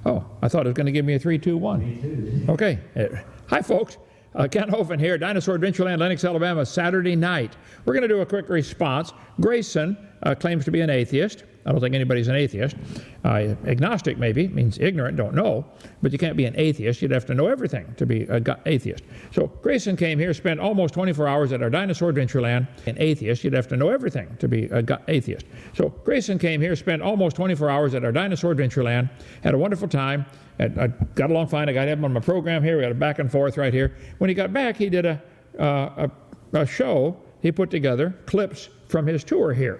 Oh, I thought it was going to give me a 3, 2, 1. Me too. Okay. Hi, folks. Kent Hovind here, Dinosaur Adventure Land, Lenox, Alabama, Saturday night. We're going to do a quick response. Grayson claims to be an atheist. I don't think anybody's an atheist. Agnostic, maybe, means ignorant, don't know. But you can't be an atheist. You'd have to know everything to be an atheist. So Grayson came here, spent almost 24 hours at our Dinosaur Adventure Land. An atheist, you'd have to know everything to be an atheist. So Grayson came here, spent almost 24 hours at our Dinosaur Adventure Land, had a wonderful time. I got along fine. I got him on my program here. We had a back and forth right here. When he got back, he did a show. He put together clips from his tour here.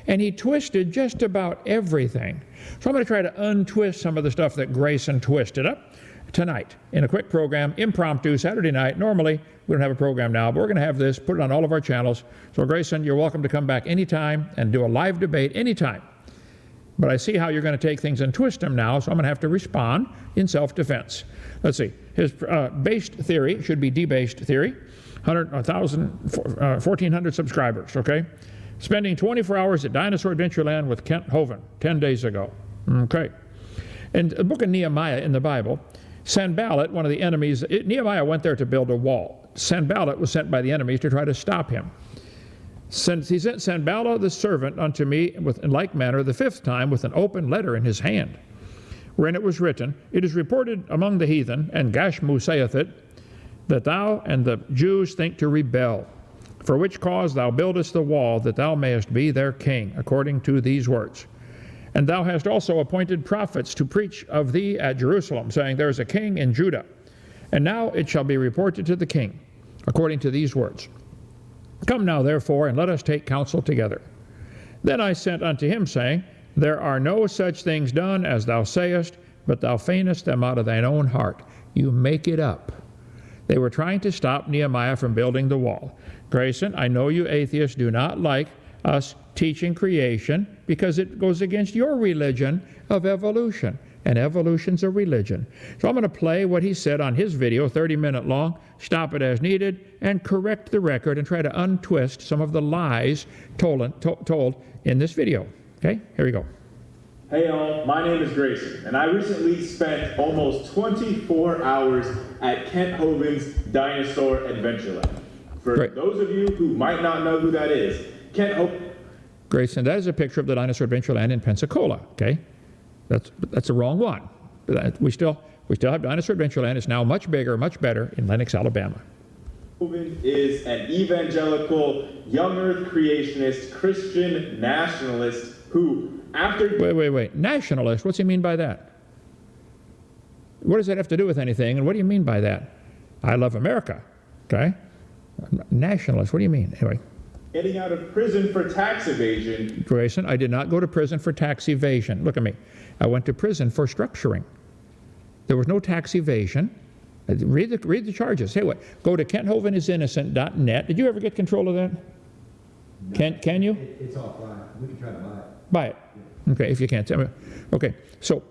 And he twisted just about everything. So I'm going to try to untwist some of the stuff that Grayson twisted up tonight in a quick program, impromptu, Saturday night. Normally, we don't have a program now, but we're going to have this, put it on all of our channels. So Grayson, you're welcome to come back anytime and do a live debate anytime. But I see how you're going to take things and twist them now, so I'm going to have to respond in self-defense. Let's see. His based theory should be debased theory. 1,400 subscribers, okay? Spending 24 hours at Dinosaur Adventure Land with Kent Hovind 10 days ago. Okay. In the book of Nehemiah in the Bible, Sanballat, one of the enemies, Nehemiah went there to build a wall. Sanballat was sent by the enemies to try to stop him. Since he sent Sanballat the servant unto me in like manner the 5th time with an open letter in his hand, wherein it was written, It is reported among the heathen, and Gashmu saith it, that thou and the Jews think to rebel. For which cause thou buildest the wall, that thou mayest be their king, according to these words. And thou hast also appointed prophets to preach of thee at Jerusalem, saying, There is a king in Judah. And now it shall be reported to the king, according to these words. Come now, therefore, and let us take counsel together. Then I sent unto him, saying, There are no such things done as thou sayest, but thou feignest them out of thine own heart. You make it up. They were trying to stop Nehemiah from building the wall. Grayson, I know you atheists do not like us teaching creation because it goes against your religion of evolution. And evolution's a religion. So I'm going to play what he said on his video, 30-minute long, stop it as needed, and correct the record and try to untwist some of the lies told in this video. Okay, here we go. Hey y'all, my name is Grayson, and I recently spent almost 24 hours at Kent Hovind's Dinosaur Adventure Land. For those of you who might not know who that is, Kent Hovind... Grayson, that is a picture of the Dinosaur Adventure Land in Pensacola, okay? That's the wrong one. We still have Dinosaur Adventure Land. It's now much bigger, much better in Lenox, Alabama. Hovind is an evangelical, young earth creationist, Christian nationalist who, after... Wait. Nationalist? What's he mean by that? What does that have to do with anything, and what do you mean by that? I love America, okay? Nationalist, what do you mean? Anyway. Getting out of prison for tax evasion. Grayson, I did not go to prison for tax evasion. Look at me. I went to prison for structuring. There was no tax evasion. Read the charges. Say what? Go to KentHovindIsInnocent.net. Did you ever get control of that? No. Can you? It's offline. We can try to buy it. Buy it. Okay, if you can't. Okay, so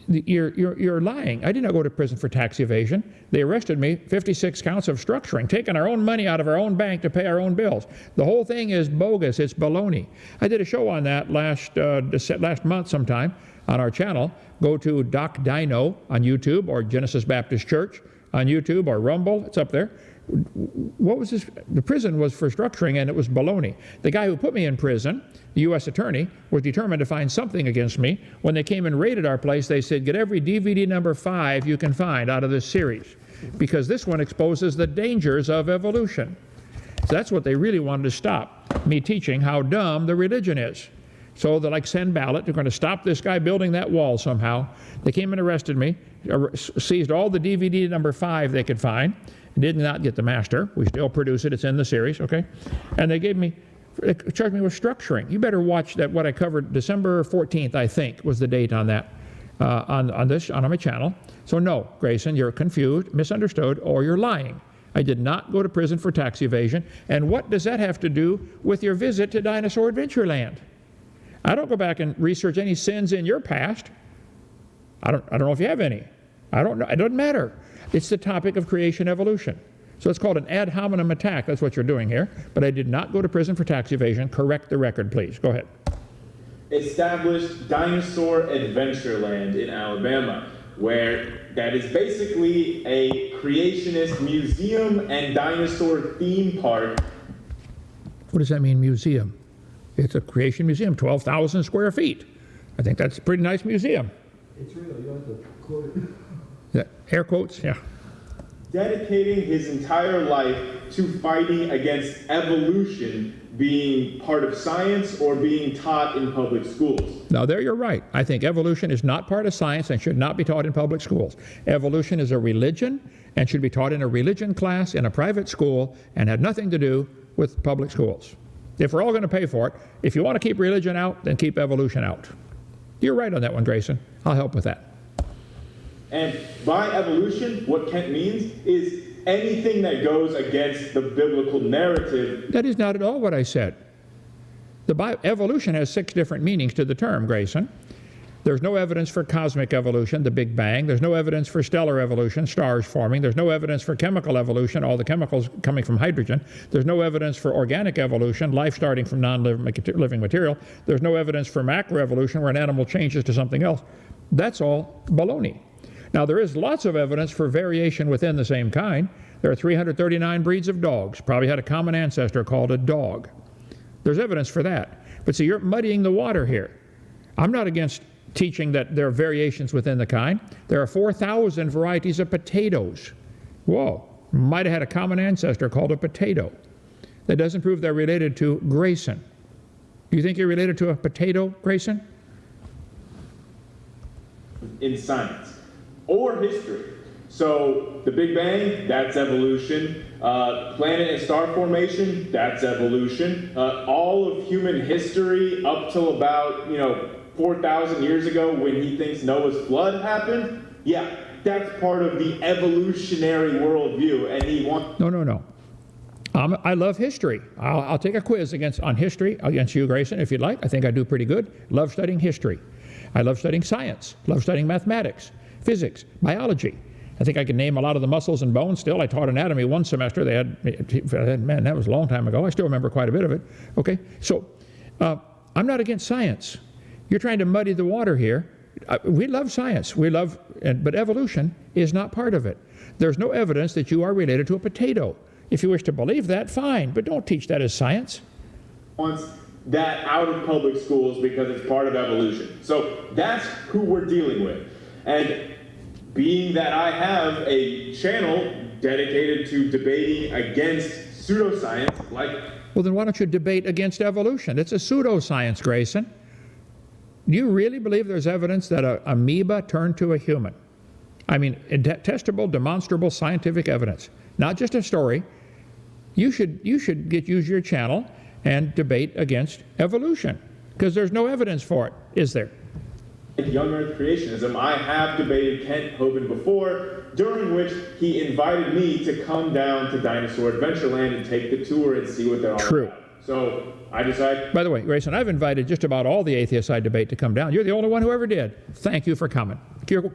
you're lying. I did not go to prison for tax evasion. They arrested me, 56 counts of structuring, taking our own money out of our own bank to pay our own bills. The whole thing is bogus. It's baloney. I did a show on that last month sometime on our channel. Go to Dr.Dino on YouTube or Genesis Baptist Church on YouTube or Rumble. It's up there. What was this? The prison was for structuring, and it was baloney. The guy who put me in prison, the U.S. attorney, was determined to find something against me. When they came and raided our place, they said, get every DVD number 5 you can find out of this series, because this one exposes the dangers of evolution. So that's what they really wanted to stop, me teaching how dumb the religion is. So they're like Sanballat, they're going to stop this guy building that wall somehow. They came and arrested me, seized all the DVD number 5 they could find, did not get the master. We still produce it. It's in the series, okay? And they charged me with structuring. You better watch that, what I covered December 14th, I think, was the date on that, on my channel. So no, Grayson, you're confused, misunderstood, or you're lying. I did not go to prison for tax evasion. And what does that have to do with your visit to Dinosaur Adventure Land? I don't go back and research any sins in your past. I don't know if you have any. I don't know. It doesn't matter. It's the topic of creation evolution. So it's called an ad hominem attack. That's what you're doing here. But I did not go to prison for tax evasion. Correct the record, please. Go ahead. Established Dinosaur Adventure Land in Alabama, where that is basically a creationist museum and dinosaur theme park. What does that mean, museum? It's a creation museum, 12,000 square feet. I think that's a pretty nice museum. It's real, you don't have to quote it. Yeah, air quotes, yeah. Dedicating his entire life to fighting against evolution being part of science or being taught in public schools. Now there you're right. I think evolution is not part of science and should not be taught in public schools. Evolution is a religion and should be taught in a religion class in a private school and had nothing to do with public schools. If we're all going to pay for it, if you want to keep religion out, then keep evolution out. You're right on that one, Grayson. I'll help with that. And by evolution, what Kent means is anything that goes against the biblical narrative. That is not at all what I said. Evolution has 6 different meanings to the term, Grayson. There's no evidence for cosmic evolution, the Big Bang. There's no evidence for stellar evolution, stars forming. There's no evidence for chemical evolution, all the chemicals coming from hydrogen. There's no evidence for organic evolution, life starting from non-living material. There's no evidence for macroevolution, where an animal changes to something else. That's all baloney. Now, there is lots of evidence for variation within the same kind. There are 339 breeds of dogs, probably had a common ancestor called a dog. There's evidence for that. But see, you're muddying the water here. I'm not against teaching that there are variations within the kind. There are 4,000 varieties of potatoes. Whoa, might have had a common ancestor called a potato. That doesn't prove they're related to Grayson. Do you think you're related to a potato, Grayson? In science or history. So the Big Bang, that's evolution. Planet and star formation, that's evolution. All of human history up till about 4,000 years ago, when he thinks Noah's flood happened, yeah, that's part of the evolutionary worldview, and he wants. No. I love history. I'll take a quiz on history against you, Grayson, if you'd like. I think I do pretty good. Love studying history. I love studying science. Love studying mathematics, physics, biology. I think I can name a lot of the muscles and bones still. I taught anatomy one semester. Man, that was a long time ago. I still remember quite a bit of it. Okay, so I'm not against science. You're trying to muddy the water here. We love science. But evolution is not part of it. There's no evidence that you are related to a potato. If you wish to believe that, fine, but don't teach that as science. Wants that out of public schools because it's part of evolution. So that's who we're dealing with. And being that I have a channel dedicated to debating against pseudoscience, Well, then why don't you debate against evolution? It's a pseudoscience, Grayson. Do you really believe there's evidence that an amoeba turned to a human? I mean, testable, demonstrable scientific evidence, not just a story. You should use your channel and debate against evolution, because there's no evidence for it, is there? Young Earth creationism, I have debated Kent Hovind before, during which he invited me to come down to Dinosaur Adventure Land and take the tour and see what they're all True. about. So I decided. By the way, Grayson, I've invited just about all the atheists I debate to come down. You're the only one who ever did. Thank you for coming.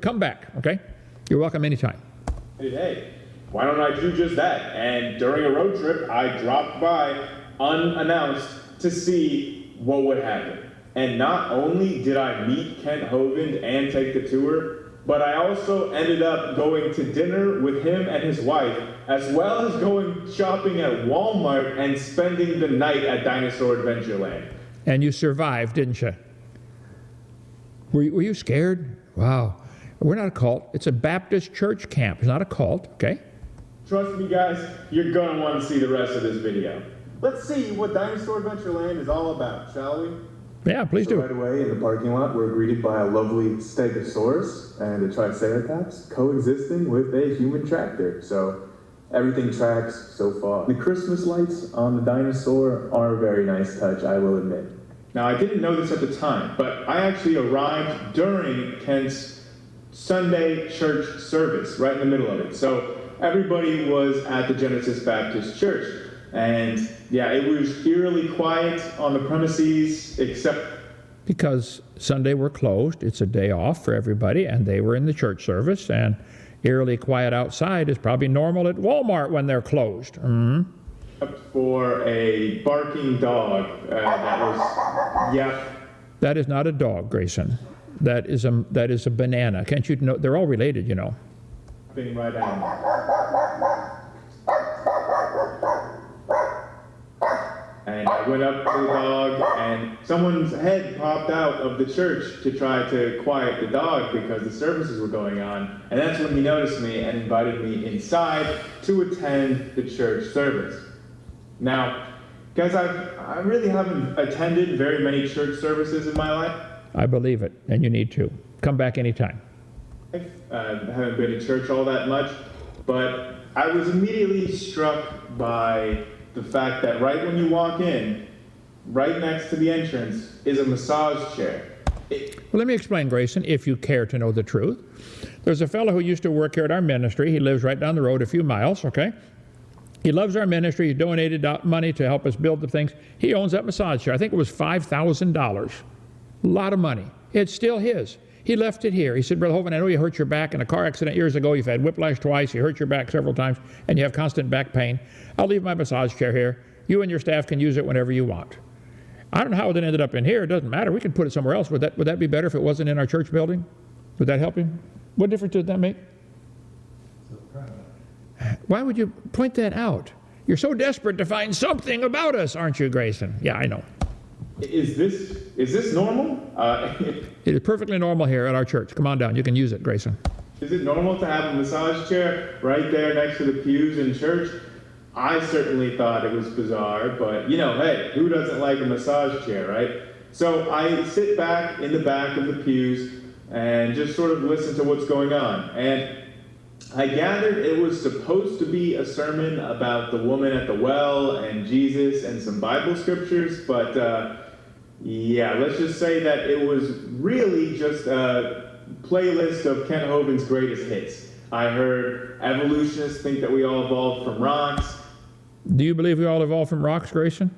Come back, okay? You're welcome anytime. Hey, why don't I do just that? And during a road trip, I dropped by unannounced to see what would happen. And not only did I meet Kent Hovind and take the tour, but I also ended up going to dinner with him and his wife, as well as going shopping at Walmart and spending the night at Dinosaur Adventure Land. And you survived, didn't you? Were you scared? Wow. We're not a cult. It's a Baptist church camp. It's not a cult, okay? Trust me, guys, you're going to want to see the rest of this video. Let's see what Dinosaur Adventure Land is all about, shall we? Yeah, please do. Right away in the parking lot, we're greeted by a lovely Stegosaurus and a Triceratops coexisting with a human tractor. So everything tracks so far. The Christmas lights on the dinosaur are a very nice touch, I will admit. Now, I didn't know this at the time, but I actually arrived during Kent's Sunday church service, right in the middle of it. So everybody was at the Genesis Baptist Church. And yeah, it was eerily quiet on the premises, except because Sunday we're closed. It's a day off for everybody, and they were in the church service, and eerily quiet outside is probably normal at Walmart when they're closed. Mm-hmm. For a barking dog that was, yeah. That is not a dog, Grayson. That is a banana. Can't you know? They're all related, you know. Thing right down. And I went up to the dog, and someone's head popped out of the church to try to quiet the dog because the services were going on. And that's when he noticed me and invited me inside to attend the church service. Now, guys, I really haven't attended very many church services in my life. I believe it, and you need to. Come back anytime. I haven't been to church all that much, but I was immediately struck by the fact that right when you walk in, right next to the entrance is a massage chair. Well, let me explain, Grayson, if you care to know the truth. There's a fellow who used to work here at our ministry. He lives right down the road a few miles, okay? He loves our ministry. He's donated money to help us build the things. He owns that massage chair. I think it was $5,000. A lot of money. It's still his. He left it here. He said, Brother Hovind, I know you hurt your back in a car accident years ago. You've had whiplash twice. You hurt your back several times, and you have constant back pain. I'll leave my massage chair here. You and your staff can use it whenever you want. I don't know how it ended up in here. It doesn't matter. We can put it somewhere else. Would that be better if it wasn't in our church building? Would that help him? What difference does that make? Why would you point that out? You're so desperate to find something about us, aren't you, Grayson? Yeah, I know. Is this normal? It is perfectly normal here at our church. Come on down. You can use it, Grayson. Is it normal to have a massage chair right there next to the pews in church? I certainly thought it was bizarre, but hey, who doesn't like a massage chair, right? So I sit back in the back of the pews and just sort of listen to what's going on. And I gathered it was supposed to be a sermon about the woman at the well and Jesus and some Bible scriptures, but let's just say that it was really just a playlist of Kent Hovind's greatest hits. I heard evolutionists think that we all evolved from rocks. Do you believe we all evolved from rocks, Grayson?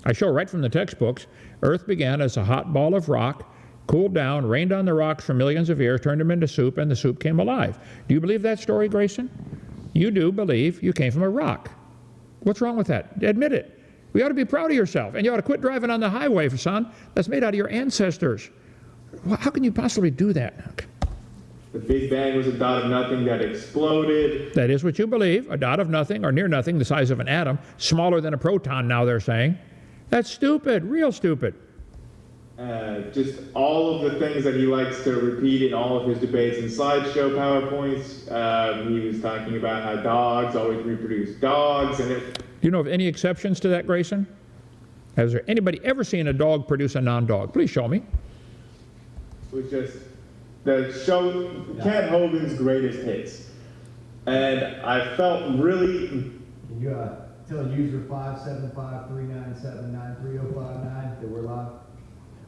I show right from the textbooks, Earth began as a hot ball of rock, cooled down, rained on the rocks for millions of years, turned them into soup, and the soup came alive. Do you believe that story, Grayson? You do believe you came from a rock. What's wrong with that? Admit it. We ought to be proud of yourself, and you ought to quit driving on the highway, son. That's made out of your ancestors. How can you possibly do that? The Big Bang was a dot of nothing that exploded. That is what you believe, a dot of nothing or near nothing, the size of an atom, smaller than a proton now they're saying. That's stupid, real stupid. Just all of the things that he likes to repeat in all of his debates and slideshow PowerPoints. He was talking about how dogs always reproduce dogs. And do you know of any exceptions to that, Grayson? Has there anybody ever seen a dog produce a non-dog? Please show me. It was just the show, Kent Hovind's greatest hits. And I felt really... Can you tell user 575-397-93059 that we're live?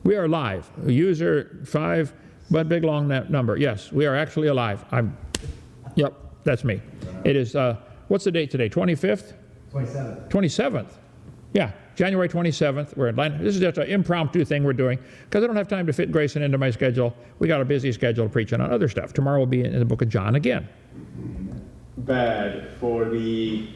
We are live. User 5, but big long number. Yes, we are actually alive. Yep, that's me. It is, what's the date today? 25th? 27th. 27th. Yeah, January 27th. We're in line. This is just an impromptu thing we're doing because I don't have time to fit Grayson into my schedule. We got a busy schedule preaching on other stuff. Tomorrow we'll be in the book of John again. Bad for the,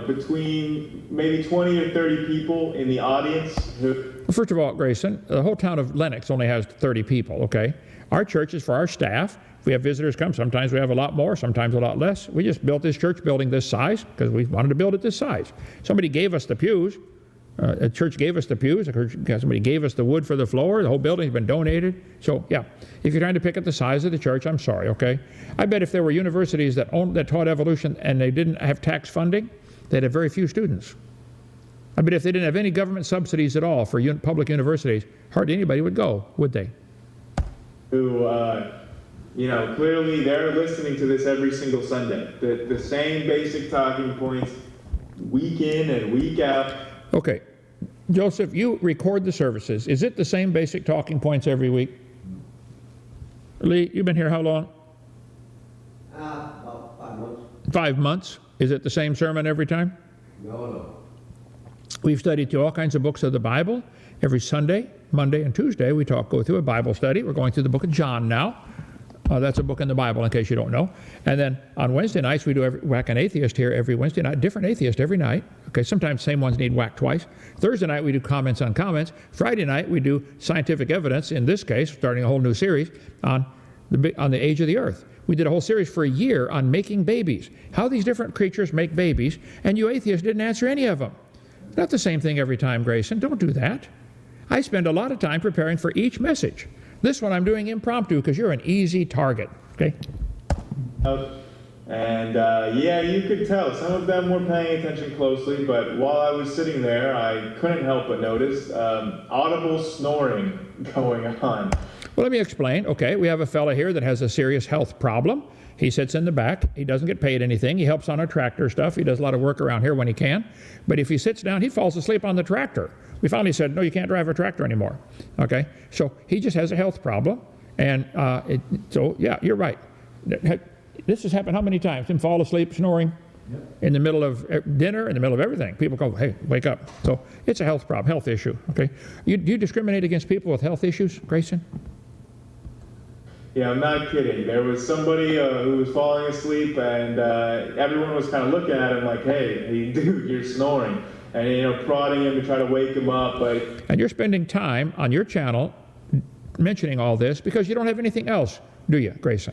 between maybe 20 or 30 people in the audience who... First of all, Grayson, the whole town of Lenox only has 30 people, okay? Our church is for our staff. If we have visitors come, sometimes we have a lot more, sometimes a lot less. We just built this church building this size because we wanted to build it this size. Somebody gave us the pews. A church gave us the pews. Somebody gave us the wood for the floor. The whole building's been donated. So, yeah, if you're trying to pick at the size of the church, I'm sorry, okay? I bet if there were universities that taught evolution and they didn't have tax funding, they'd have very few students. I bet if they didn't have any government subsidies at all for public universities, hardly anybody would go, would they? Who, clearly they're listening to this every single Sunday. The same basic talking points week in and week out. Okay. Joseph, you record the services. Is it the same basic talking points every week? Lee, you've been here how long? About 5 months. 5 months. Is it the same sermon every time? No. We've studied through all kinds of books of the Bible. Every Sunday, Monday, and Tuesday, we go through a Bible study. We're going through the book of John now. That's a book in the Bible, in case you don't know. And then on Wednesday nights, we do Whack an Atheist here every Wednesday night, different atheist every night. Okay, sometimes same ones need whacked twice. Thursday night, we do comments on comments. Friday night, we do scientific evidence, in this case, starting a whole new series on the age of the earth. We did a whole series for a year on making babies, how these different creatures make babies, and you atheists didn't answer any of them. Not the same thing every time, Grayson. Don't do that. I spend a lot of time preparing for each message. This one I'm doing impromptu because you're an easy target, okay? And yeah, you could tell some of them were paying attention closely, but while I was sitting there, I couldn't help but notice audible snoring going on. Well, let me explain. Okay, we have a fellow here that has a serious health problem. He sits in the back. He doesn't get paid anything. He helps on our tractor stuff. He does a lot of work around here when he can. But if he sits down, he falls asleep on the tractor. We finally said, no, you can't drive a tractor anymore. Okay, so he just has a health problem. And so, yeah, you're right. This has happened how many times? Him fall asleep, snoring in the middle of dinner, in the middle of everything. People go, hey, wake up. So it's a health problem, health issue. Okay, do you discriminate against people with health issues, Grayson? Yeah, I'm not kidding. There was somebody who was falling asleep, and everyone was kind of looking at him like, hey, dude, you're snoring. And, prodding him to try to wake him up. And you're spending time on your channel mentioning all this because you don't have anything else, do you, Grayson?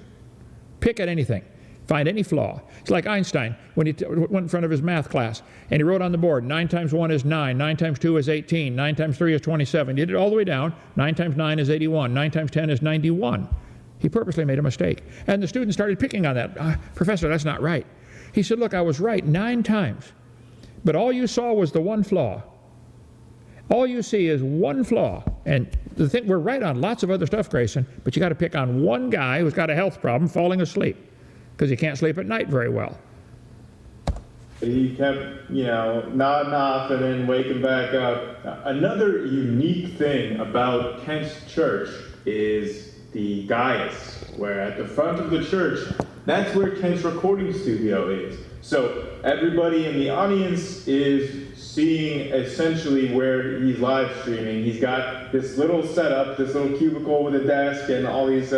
Pick at anything. Find any flaw. It's like Einstein when he went in front of his math class and he wrote on the board, 9 times 1 is 9, 9 times 2 is 18, 9 times 3 is 27. He did it all the way down. 9 times 9 is 81, 9 times 10 is 91. He purposely made a mistake. And the students started picking on that. Professor, that's not right. He said, look, I was right 9 times. But all you saw was the one flaw. All you see is one flaw. And the thing, we're right on lots of other stuff, Grayson, but you got to pick on one guy who's got a health problem falling asleep because he can't sleep at night very well. He kept, nodding off and then waking back up. Another unique thing about Kent's church is the dais, where at the front of the church, that's where Kent's recording studio is. So everybody in the audience is seeing essentially where he's live streaming. He's got this little setup, this little cubicle with a desk and all these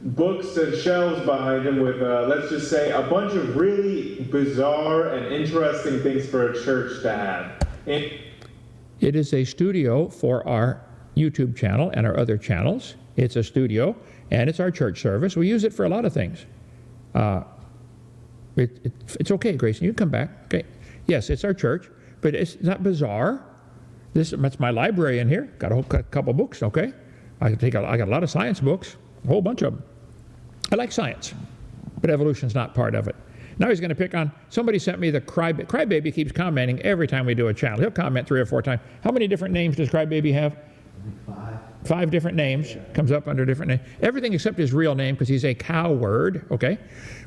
books and shelves behind him with, let's just say, a bunch of really bizarre and interesting things for a church to have. It is a studio for our YouTube channel and our other channels. It's a studio, and it's our church service. We use it for a lot of things. It's okay, Grayson. You can come back. Okay. Yes, it's our church, but it's not bizarre. That's my library in here. Got a couple books. Okay. I got a lot of science books, a whole bunch of them. I like science, but evolution's not part of it. Now he's going to pick on. Somebody sent me the Crybaby keeps commenting every time we do a channel. He'll comment 3 or 4 times. How many different names does Crybaby have? 5 different names. Comes up under different names. Everything except his real name because he's a coward, okay?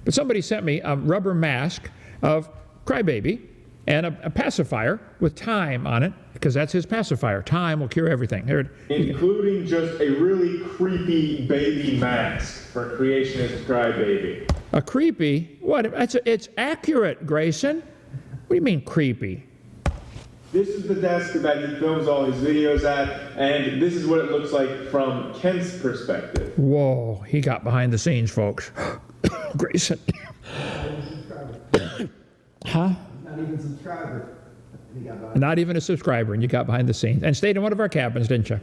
But somebody sent me a rubber mask of Crybaby and a pacifier with time on it because that's his pacifier. Time will cure everything. Including just a really creepy baby mask for creationist Crybaby. A creepy? What? It's accurate, Grayson. What do you mean creepy? This is the desk that he films all his videos at, and this is what it looks like from Kent's perspective. Whoa, he got behind the scenes, folks. Grayson. Huh? Not even a subscriber. Not even a subscriber, and you got behind the scenes. And stayed in one of our cabins, didn't you?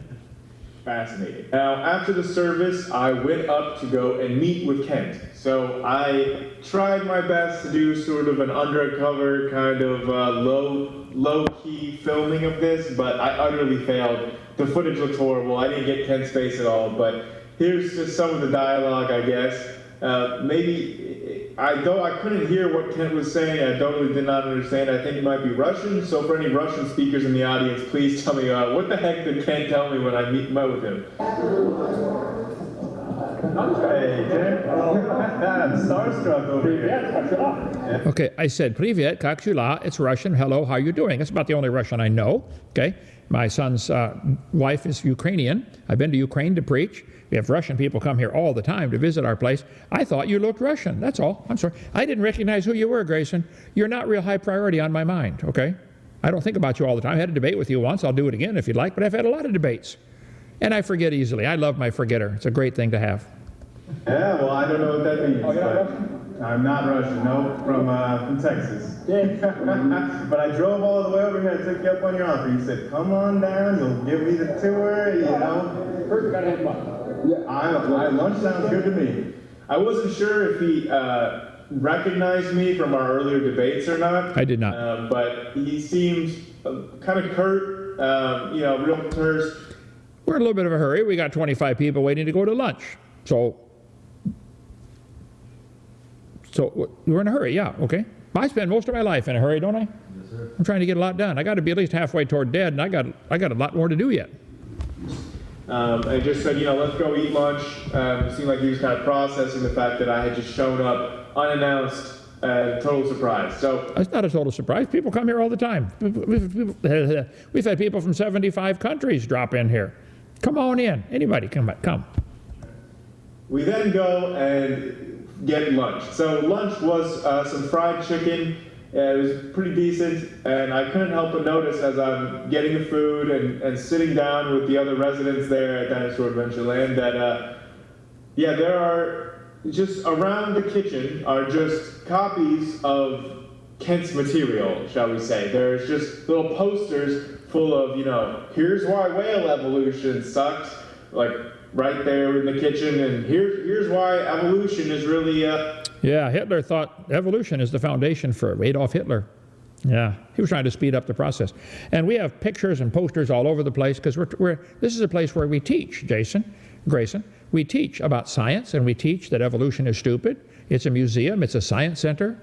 Fascinating. Now, after the service, I went up to go and meet with Kent. So I tried my best to do sort of an undercover kind of low-key filming of this, but I utterly failed. The footage looks horrible. I didn't get Kent's face at all, but here's just some of the dialogue, I guess. Though I couldn't hear what Kent was saying, I totally did not understand. I think it might be Russian, so for any Russian speakers in the audience, please tell me, what the heck did Kent tell me when I met with him? Hey, Kent. I'm starstruck over here. Okay, I said, Privyet, как dела? It's Russian. Hello, how are you doing? That's about the only Russian I know, okay? My son's wife is Ukrainian. I've been to Ukraine to preach. We have Russian people come here all the time to visit our place. I thought you looked Russian. That's all. I'm sorry. I didn't recognize who you were, Grayson. You're not real high priority on my mind, okay? I don't think about you all the time. I had a debate with you once. I'll do it again if you'd like, but I've had a lot of debates. And I forget easily. I love my forgetter. It's a great thing to have. Yeah, well, I don't know what that means. Oh, you're not but Russian? I'm not Russian, no, from Texas. But I drove all the way over here and took you up on your offer. You said, come on down, you'll give me the tour, you know. First, we gotta have fun. Lunch sounds good to me. I wasn't sure if he recognized me from our earlier debates or not. I did not. But he seemed kind of curt, real terse. We're in a little bit of a hurry. We got 25 people waiting to go to lunch. So we're in a hurry, yeah, okay. I spend most of my life in a hurry, don't I? Yes, sir. I'm trying to get a lot done. I got to be at least halfway toward dead, and I got a lot more to do yet. I just said, let's go eat lunch. It seemed like he was kind of processing the fact that I had just shown up unannounced, total surprise. So It's not a total surprise. People come here all the time. We've had people from 75 countries drop in here. Come on in. Anybody, come. we then go and get lunch. So lunch was some fried chicken. It was pretty decent, and I couldn't help but notice as I'm getting the food and sitting down with the other residents there at Dinosaur Adventure Land that, there are just around the kitchen are just copies of Kent's material, shall we say. There's just little posters full of, here's why whale evolution sucks, like right there in the kitchen, and here's why evolution is really Yeah, Hitler thought evolution is the foundation for Adolf Hitler. Yeah, he was trying to speed up the process. And we have pictures and posters all over the place because this is a place where we teach, Grayson. We teach about science, and we teach that evolution is stupid. It's a museum. It's a science center.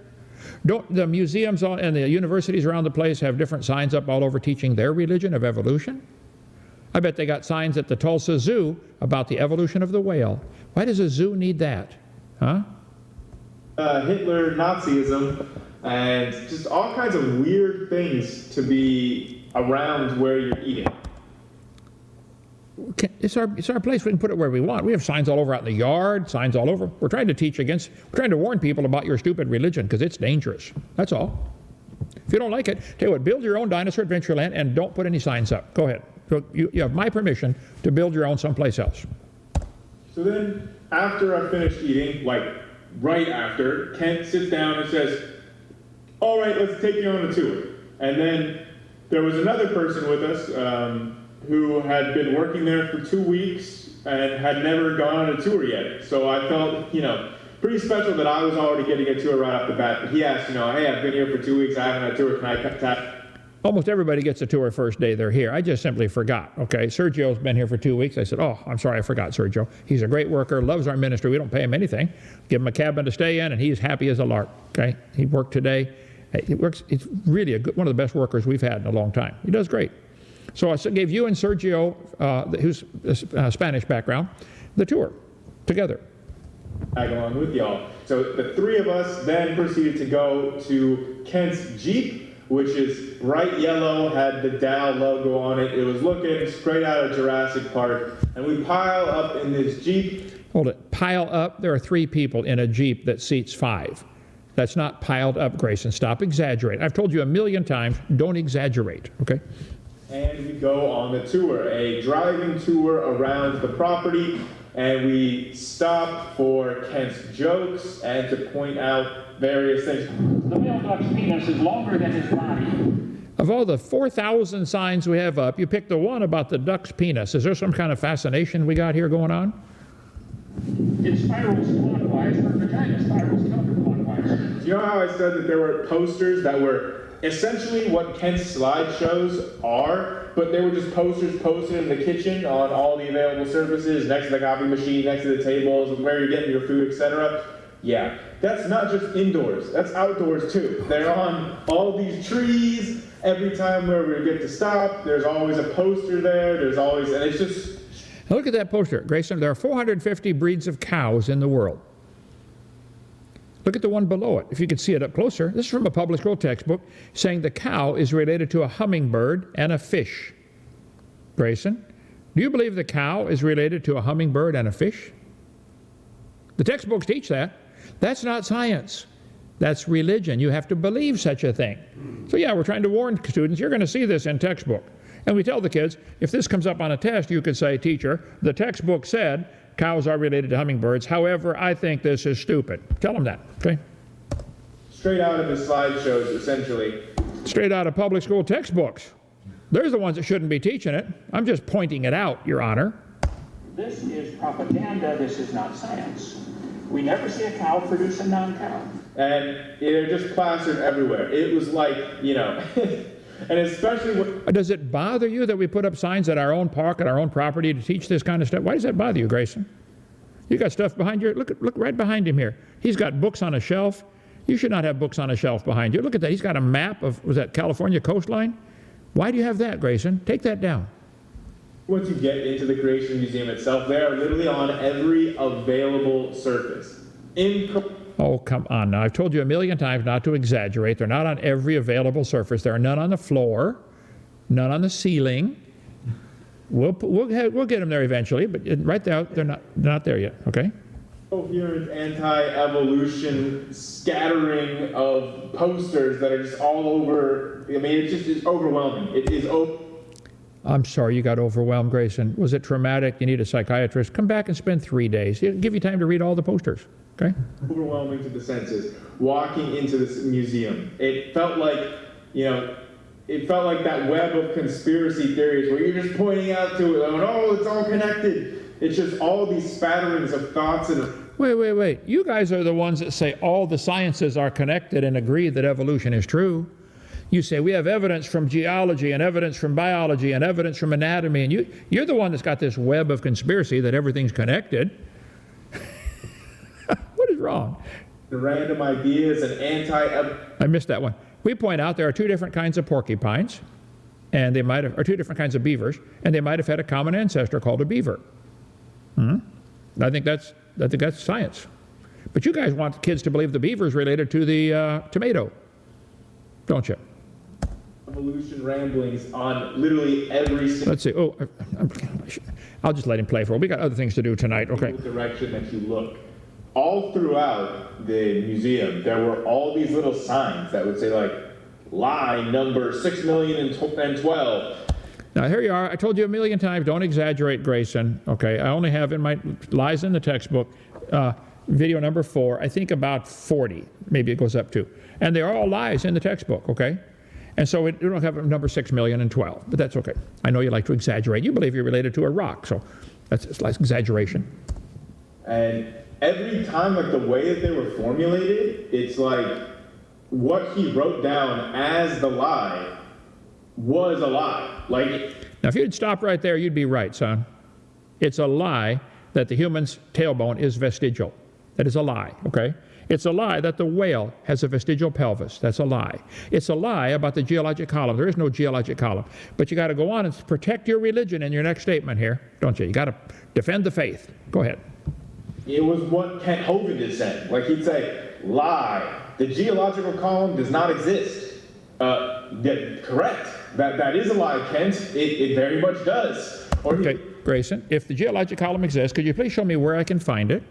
Don't the museums and the universities around the place have different signs up all over teaching their religion of evolution? I bet they got signs at the Tulsa Zoo about the evolution of the whale. Why does a zoo need that? Huh? Hitler, Nazism, and just all kinds of weird things to be around where you're eating. It's our place. We can put it where we want. We have signs all over out in the yard, signs all over. We're trying to warn people about your stupid religion because it's dangerous. That's all. If you don't like it, tell you what, build your own Dinosaur Adventure Land and don't put any signs up. Go ahead. So you have my permission to build your own someplace else. So then, after I finished eating, right after, Kent sits down and says, all right, let's take you on a tour. And then there was another person with us who had been working there for 2 weeks and had never gone on a tour yet. So I felt, pretty special that I was already getting a tour right off the bat. But he asked, hey, I've been here for 2 weeks, I haven't had a tour, can I contact? Almost everybody gets a tour first day they're here. I just simply forgot, okay? Sergio's been here for 2 weeks. I said, oh, I'm sorry, I forgot Sergio. He's a great worker, loves our ministry. We don't pay him anything. Give him a cabin to stay in, and he's happy as a lark, okay? He worked today. He's really one of the best workers we've had in a long time. He does great. So I gave you and Sergio, who's a Spanish background, the tour together. Tag along with y'all. So the three of us then proceeded to go to Kent's Jeep, which is bright yellow, had the Dow logo on it. It was looking straight out of Jurassic Park. And we pile up in this Jeep. Hold it. Pile up. There are 3 people in a Jeep that seats 5. That's not piled up, Grayson. Stop exaggerating. I've told you a million times, don't exaggerate, okay? And we go on the tour, a driving tour around the property. And we stop for Kent's jokes and to point out various things. The male duck's penis is longer than his body. Of all the 4,000 signs we have up, you picked the one about the duck's penis. Is there some kind of fascination we got here going on? It spirals clockwise, her vagina spirals counterclockwise. Do you know how I said that there were posters that were essentially what Kent's slideshows are, but they were just posters posted in the kitchen on all the available surfaces, next to the coffee machine, next to the tables, where you're getting your food, etc. Yeah, that's not just indoors, that's outdoors too. They're on all these trees. Every time where we get to stop, there's always a poster there, and it's just... Now look at that poster, Grayson. There are 450 breeds of cows in the world. Look at the one below it, if you could see it up closer. This is from a public school textbook saying the cow is related to a hummingbird and a fish. Grayson, do you believe the cow is related to a hummingbird and a fish? The textbooks teach that. That's not science. That's religion. You have to believe such a thing. So yeah, we're trying to warn students, you're going to see this in textbook. And we tell the kids, if this comes up on a test, you could say, teacher, the textbook said cows are related to hummingbirds. However, I think this is stupid. Tell them that, okay? Straight out of the slideshows, essentially. Straight out of public school textbooks. They're the ones that shouldn't be teaching it. I'm just pointing it out, Your Honor. This is propaganda. This is not science. We never see a cow produce a non-cow. And they're just plastered everywhere. It was like, you know, and especially when... Does it bother you that we put up signs at our own park, at our own property to teach this kind of stuff? Why does that bother you, Grayson? You got stuff behind you. Look right behind him here. He's got books on a shelf. You should not have books on a shelf behind you. Look at that. He's got a map of, was that California coastline? Why do you have that, Grayson? Take that down. Once you get into the Creation Museum itself, they are literally on every available surface. Oh, come on now. I've told you a million times not to exaggerate. They're not on every available surface. There are none on the floor, none on the ceiling. We'll get them there eventually, but right there, they're not there yet, okay? Coherent anti-evolution scattering of posters that are just all over. I mean, it's overwhelming. It is I'm sorry you got overwhelmed, Grayson. Was it traumatic? You need a psychiatrist? Come back and spend 3 days. It'll give you time to read all the posters, okay? overwhelming to the senses. Walking into this museum, it felt like, you know, it felt like that web of conspiracy theories where you're just pointing out to it, going, oh, it's all connected. It's just all these spatterings of thoughts and... Wait. You guys are the ones that say all the sciences are connected and agree that evolution is true. You say we have evidence from geology and evidence from biology and evidence from anatomy, and you're the one that's got this web of conspiracy that everything's connected. What is wrong? The random ideas and I missed that one. We point out there are 2 different kinds of porcupines, and they might have, or 2 different kinds of beavers, and they might have had a common ancestor called a beaver. I think that's science. But you guys want kids to believe the beaver is related to the tomato, don't you? Evolution ramblings on literally every single... Let's see. Oh, I'll just let him play for a while. We got other things to do tonight. Okay. Direction that you look. All throughout the museum, there were all these little signs that would say, like, lie number 6,012. Now, here you are. I told you a million times, don't exaggerate, Grayson. Okay, I only have in my lies in the textbook, video number 4, I think about 40. Maybe it goes up to. And they're all lies in the textbook, okay? And so we don't have number 6,012, but that's okay. I know you like to exaggerate. You believe you're related to a rock, so it's like exaggeration. And every time, like, the way that they were formulated, it's like what he wrote down as the lie was a lie. Like, now, if you'd stop right there, you'd be right, son. It's a lie that the human's tailbone is vestigial. That is a lie, okay? It's a lie that the whale has a vestigial pelvis. That's a lie. It's a lie about the geologic column. There is no geologic column. But you got to go on and protect your religion in your next statement here, don't you? You got to defend the faith. Go ahead. it was what Kent Hovind is saying. Like, he'd say, lie. The geological column does not exist. Yeah, correct. That is a lie, Kent. It very much does. Okay, Grayson, if the geologic column exists, could you please show me where I can find it?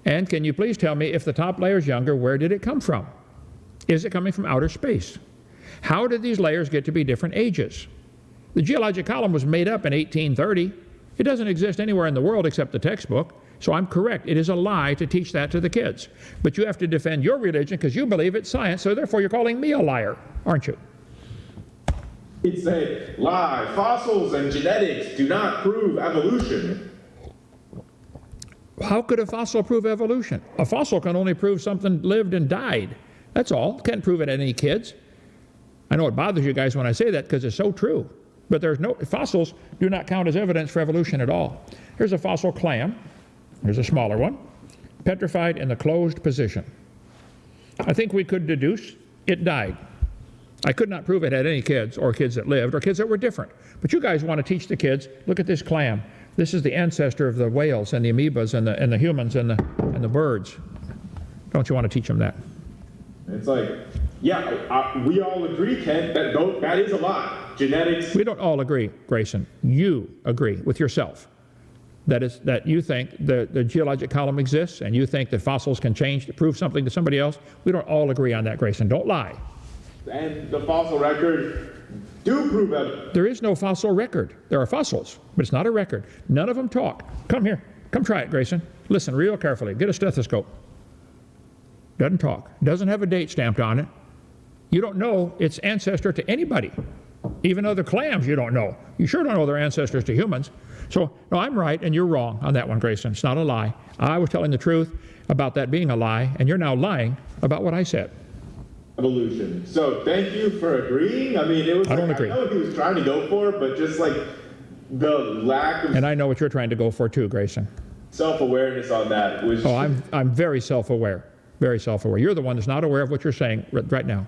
And can you please tell me if the top layer is younger, where did it come from? Is it coming from outer space? How did these layers get to be different ages? The geologic column was made up in 1830. It doesn't exist anywhere in the world except the textbook. So I'm correct. It is a lie to teach that to the kids. But you have to defend your religion because you believe it's science, so therefore you're calling me a liar, aren't you? He'd say, lie. Fossils and genetics do not prove evolution. How could a fossil prove evolution? A fossil can only prove something lived and died. That's all. Can't prove it at any kids. I know it bothers you guys when I say that because it's so true. But fossils do not count as evidence for evolution at all. Here's a fossil clam. Here's a smaller one, petrified in the closed position. I think we could deduce it died. I could not prove it had any kids, or kids that lived, or kids that were different. But you guys want to teach the kids, look at this clam. This is the ancestor of the whales and the amoebas and the humans and the birds. Don't you want to teach them that? It's like, yeah, we all agree, Kent, that is a lie. Genetics. We don't all agree, Grayson. You agree with yourself. That you think the geologic column exists, and you think that fossils can change to prove something to somebody else. We don't all agree on that, Grayson. Don't lie. And the fossil record do prove evidence. There is no fossil record. There are fossils, but it's not a record. None of them talk. Come here. Come try it, Grayson. Listen real carefully. Get a stethoscope. Doesn't talk. Doesn't have a date stamped on it. You don't know its ancestor to anybody. Even other clams you don't know. You sure don't know their ancestors to humans. So, no, I'm right and you're wrong on that one, Grayson. It's not a lie. I was telling the truth about that being a lie, and you're now lying about what I said. Evolution. So thank you for agreeing. I mean, it was. I don't agree. I know what he was trying to go for, but just like the lack of. And I know what you're trying to go for too, Grayson. Self-awareness on that was. Oh, I'm very self-aware. Very self-aware. You're the one that's not aware of what you're saying right now.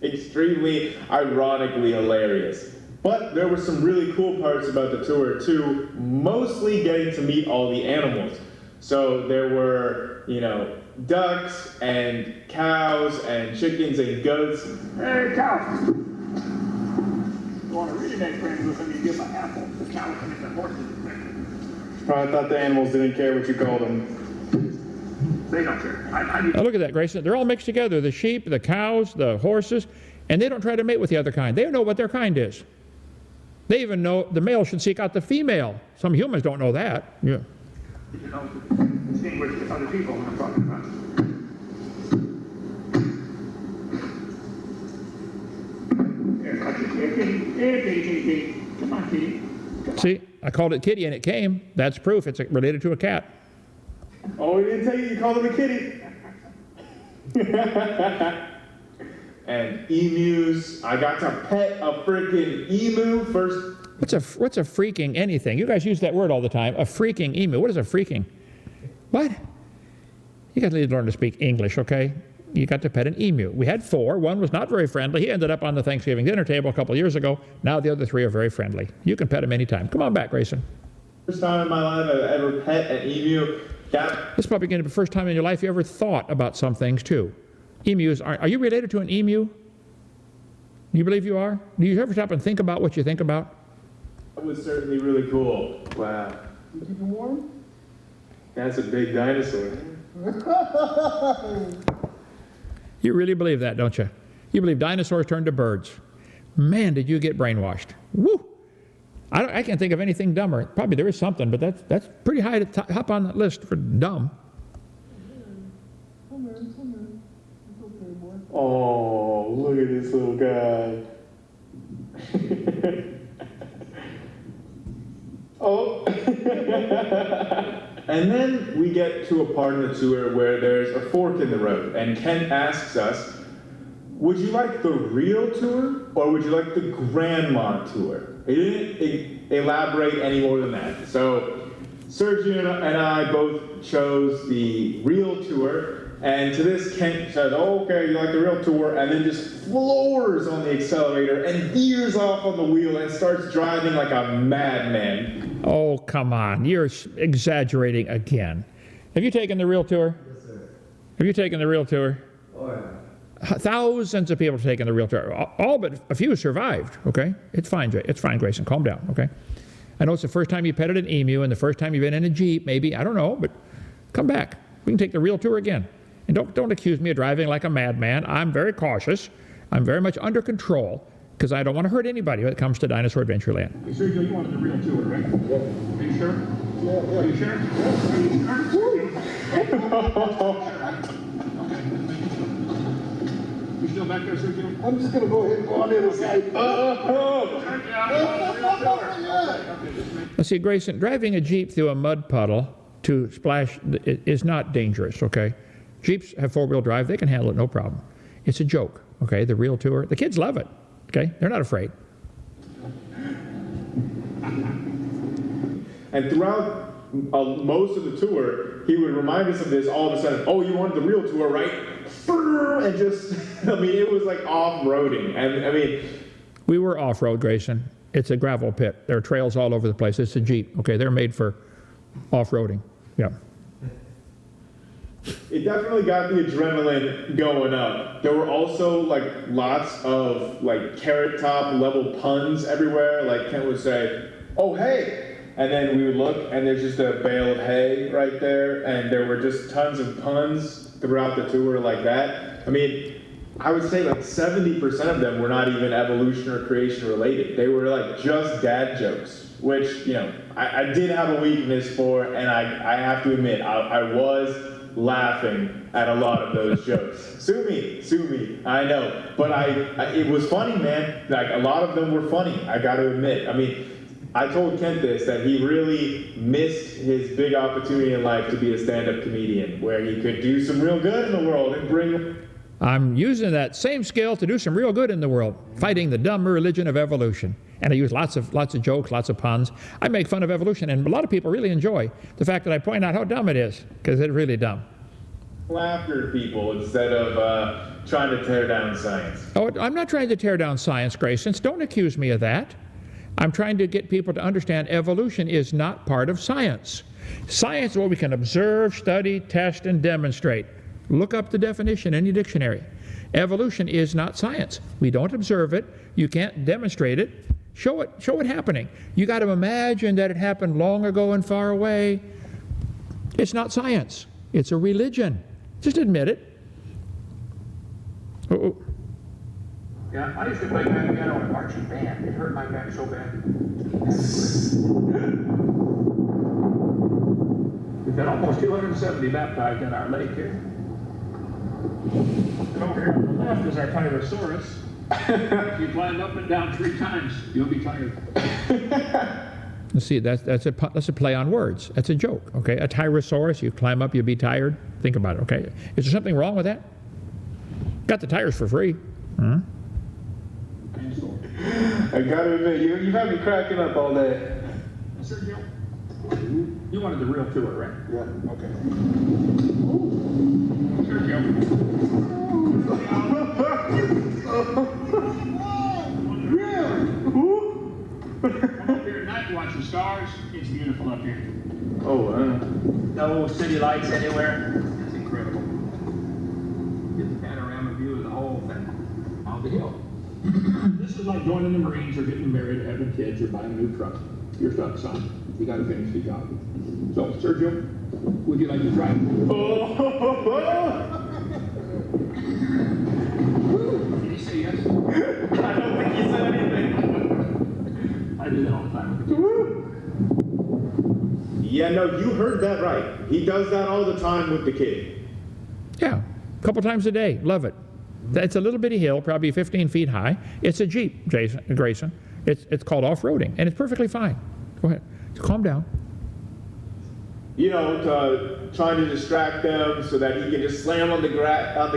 Extremely ironically hilarious. But there were some really cool parts about the tour too, mostly getting to meet all the animals. So there were, ducks and cows and chickens and goats. Hey, cow! You want to really make friends with them, you give them an apple. The cow can eat the horses. I thought the animals didn't care what you called them. They don't care. Now look at that, Grayson. They're all mixed together. The sheep, the cows, the horses, and they don't try to mate with the other kind. They know what their kind is. They even know the male should seek out the female. Some humans don't know that. Yeah. Distinguish with other people when I'm talking about. Here, touch it. Here, kitty. Here, kitty. Come on, kitty. See, I called it kitty and it came. That's proof it's related to a cat. Oh, we didn't tell you called him a kitty. And emus. I got to pet a freaking emu first. What's a freaking anything? You guys use that word all the time. A freaking emu. What is a freaking? What? You guys need to learn to speak English, okay? You got to pet an emu. We had 4. One was not very friendly. He ended up on the Thanksgiving dinner table a couple years ago. Now the other 3 are very friendly. You can pet him anytime. Come on back, Grayson. First time in my life I've ever pet an emu. This is probably going to be the first time in your life you ever thought about some things too. Emus are you related to an emu? Do you believe you are? Do you ever stop and think about what you think about? That was certainly really cool. Wow. You keep it warm? That's a big dinosaur. You really believe that, don't you? You believe dinosaurs turned to birds. Man, did you get brainwashed. Woo! I can't think of anything dumber. Probably there is something, but that's pretty high to hop on that list for dumb. Oh, look at this little guy. Oh. And then we get to a part of the tour where there's a fork in the road, and Kent asks us, would you like the real tour, or would you like the grandma tour? He didn't elaborate any more than that. So Sergio and I both chose the real tour, and to this Kent said, oh, okay, you like the real tour, and then just floors on the accelerator and veers off on the wheel and starts driving like a madman. Oh, come on. You're exaggerating again. Have you taken the real tour? Yes, sir. Have you taken the real tour? Oh, yeah. Thousands of people have taken the real tour. All but a few survived, okay? It's fine, Grayson. Calm down, okay? I know it's the first time you petted an emu and the first time you've been in a Jeep, maybe. I don't know, but come back. We can take the real tour again. And don't accuse me of driving like a madman. I'm very cautious. I'm very much under control because I don't want to hurt anybody when it comes to Dinosaur Adventure Land. Hey, Sergio, you wanted the real tour, right? Yeah. Are you sure? Yeah. Are you sure? Yeah. Are you sure? You still back there, Sergio? I'm just going to go ahead and go on the other side. Now see, Grayson, driving a Jeep through a mud puddle to splash is not dangerous, okay? Jeeps have 4-wheel drive. They can handle it, no problem. It's a joke, okay? The real tour. The kids love it, okay? They're not afraid. And throughout most of the tour, he would remind us of this all of a sudden. Oh, you wanted the real tour, right? And just, I mean, it was like off-roading. And I mean... We were off-road, Grayson. It's a gravel pit. There are trails all over the place. It's a Jeep, okay? They're made for off-roading, yeah. It definitely got the adrenaline going up. There were also like lots of like carrot top level puns everywhere. Like Kent would say, oh, hey. And then we would look and there's just a bale of hay right there. And there were just tons of puns throughout the tour like that. I mean, I would say like 70% of them were not even evolution or creation related. They were like just dad jokes. which, you know, I did have a weakness for, and I have to admit, I was laughing at a lot of those jokes. Sue me, I know. But it was funny, man. Like, a lot of them were funny, I got to admit. I mean, I told Kent this, that he really missed his big opportunity in life to be a stand-up comedian, where he could do some real good in the world and bring... I'm using that same skill to do some real good in the world, fighting the dumb religion of evolution. And I use lots of jokes, lots of puns. I make fun of evolution, and a lot of people really enjoy the fact that I point out how dumb it is, because it's really dumb. Laughter to people instead of trying to tear down science. Oh, I'm not trying to tear down science, Grayson. Don't accuse me of that. I'm trying to get people to understand evolution is not part of science. Science is what we can observe, study, test, and demonstrate. Look up the definition in your dictionary. Evolution is not science. We don't observe it. You can't demonstrate it. Show it happening. You got to imagine that it happened long ago and far away. It's not science. It's a religion. Just admit it. Oh. Yeah, I used to play piano in a marching band. It hurt my back so bad. We've got almost 270 baptized in our lake here. And over here on the left is our Tyrannosaurus. If you climb up and down 3 times, you'll be tired. Let's see, that's a play on words. That's a joke, okay? A Tyrannosaurus, you climb up, you'll be tired. Think about it, okay? Is there something wrong with that? Got the tires for free. Huh? I gotta admit, you've had me cracking up all day. Sergio, you wanted the real tour, right? Yeah. Okay. Sergio. Come up here at night, watch the stars. It's beautiful up here. Oh, No city lights anywhere. It's incredible. Get the panorama view of the whole thing on the hill. This is like joining the Marines or getting married, having kids, or buying a new truck. Your truck, son. You got to finish the job. So, Sergio, would you like to try? Did he say yes? I don't think he said anything. I do that all the time with the kids. Yeah, no, you heard that right. He does that all the time with the kid. Yeah, a couple times a day. Love it. It's a little bitty hill, probably 15 feet high. It's a Jeep, Grayson. It's called off-roading, and it's perfectly fine. Go ahead. Calm down. You know, trying to distract them so that he can just slam on the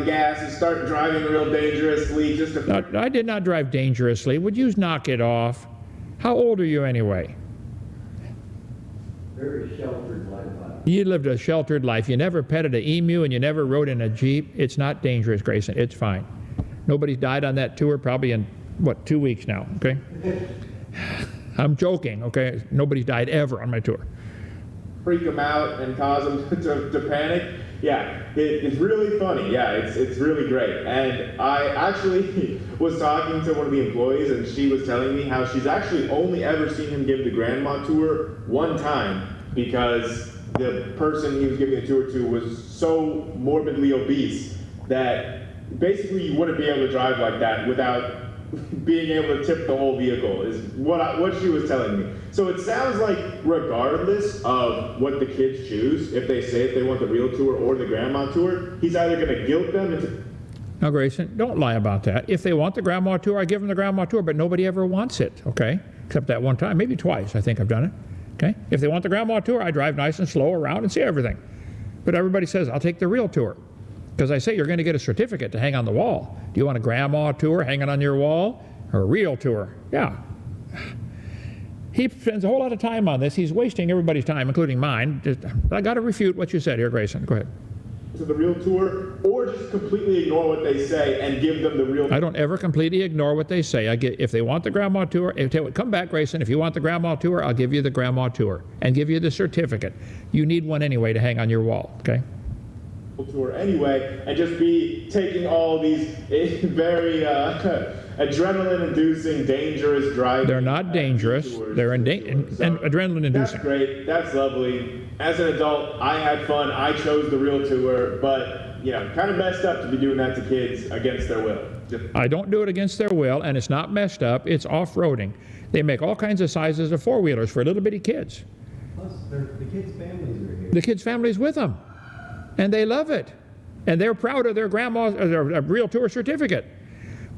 gas and start driving real dangerously. Just to... No, I did not drive dangerously. Would you knock it off? How old are you anyway? Very sheltered life. You lived a sheltered life. You never petted an emu and you never rode in a Jeep. It's not dangerous, Grayson. It's fine. Nobody's died on that tour probably in, 2 weeks now, okay? I'm joking, okay? Nobody's died ever on my tour. Freak them out and cause them to panic. Yeah, it's really funny. Yeah, it's really great. And I actually was talking to one of the employees, and she was telling me how she's actually only ever seen him give the grandma tour one time, because the person he was giving the tour to was so morbidly obese that basically you wouldn't be able to drive like that without being able to tip the whole vehicle, is what she was telling me. So it sounds like regardless of what the kids choose, if they want the real tour or the grandma tour, he's either going to guilt them into... Now, Grayson, don't lie about that. If they want the grandma tour, I give them the grandma tour, but nobody ever wants it, okay? Except that one time, maybe twice, I think I've done it, okay? If they want the grandma tour, I drive nice and slow around and see everything. But everybody says, I'll take the real tour. Because I say you're going to get a certificate to hang on the wall. Do you want a grandma tour hanging on your wall or a real tour? Yeah. He spends a whole lot of time on this. He's wasting everybody's time, including mine. I got to refute what you said here, Grayson. Go ahead. To the real tour, or just completely ignore what they say and give them the real... I don't ever completely ignore what they say. If they want the grandma tour, come back, Grayson. If you want the grandma tour, I'll give you the grandma tour and give you the certificate. You need one anyway to hang on your wall, okay? Tour anyway, and just be taking all these very adrenaline-inducing, dangerous driving. They're not dangerous. They're and adrenaline-inducing. That's great. That's lovely. As an adult, I had fun. I chose the real tour, but kind of messed up to be doing that to kids against their will. I don't do it against their will, and it's not messed up. It's off-roading. They make all kinds of sizes of four-wheelers for little bitty kids. Plus, the kids' families are here. The kids' families with them, and they love it, and they're proud of their grandma's their real tour certificate.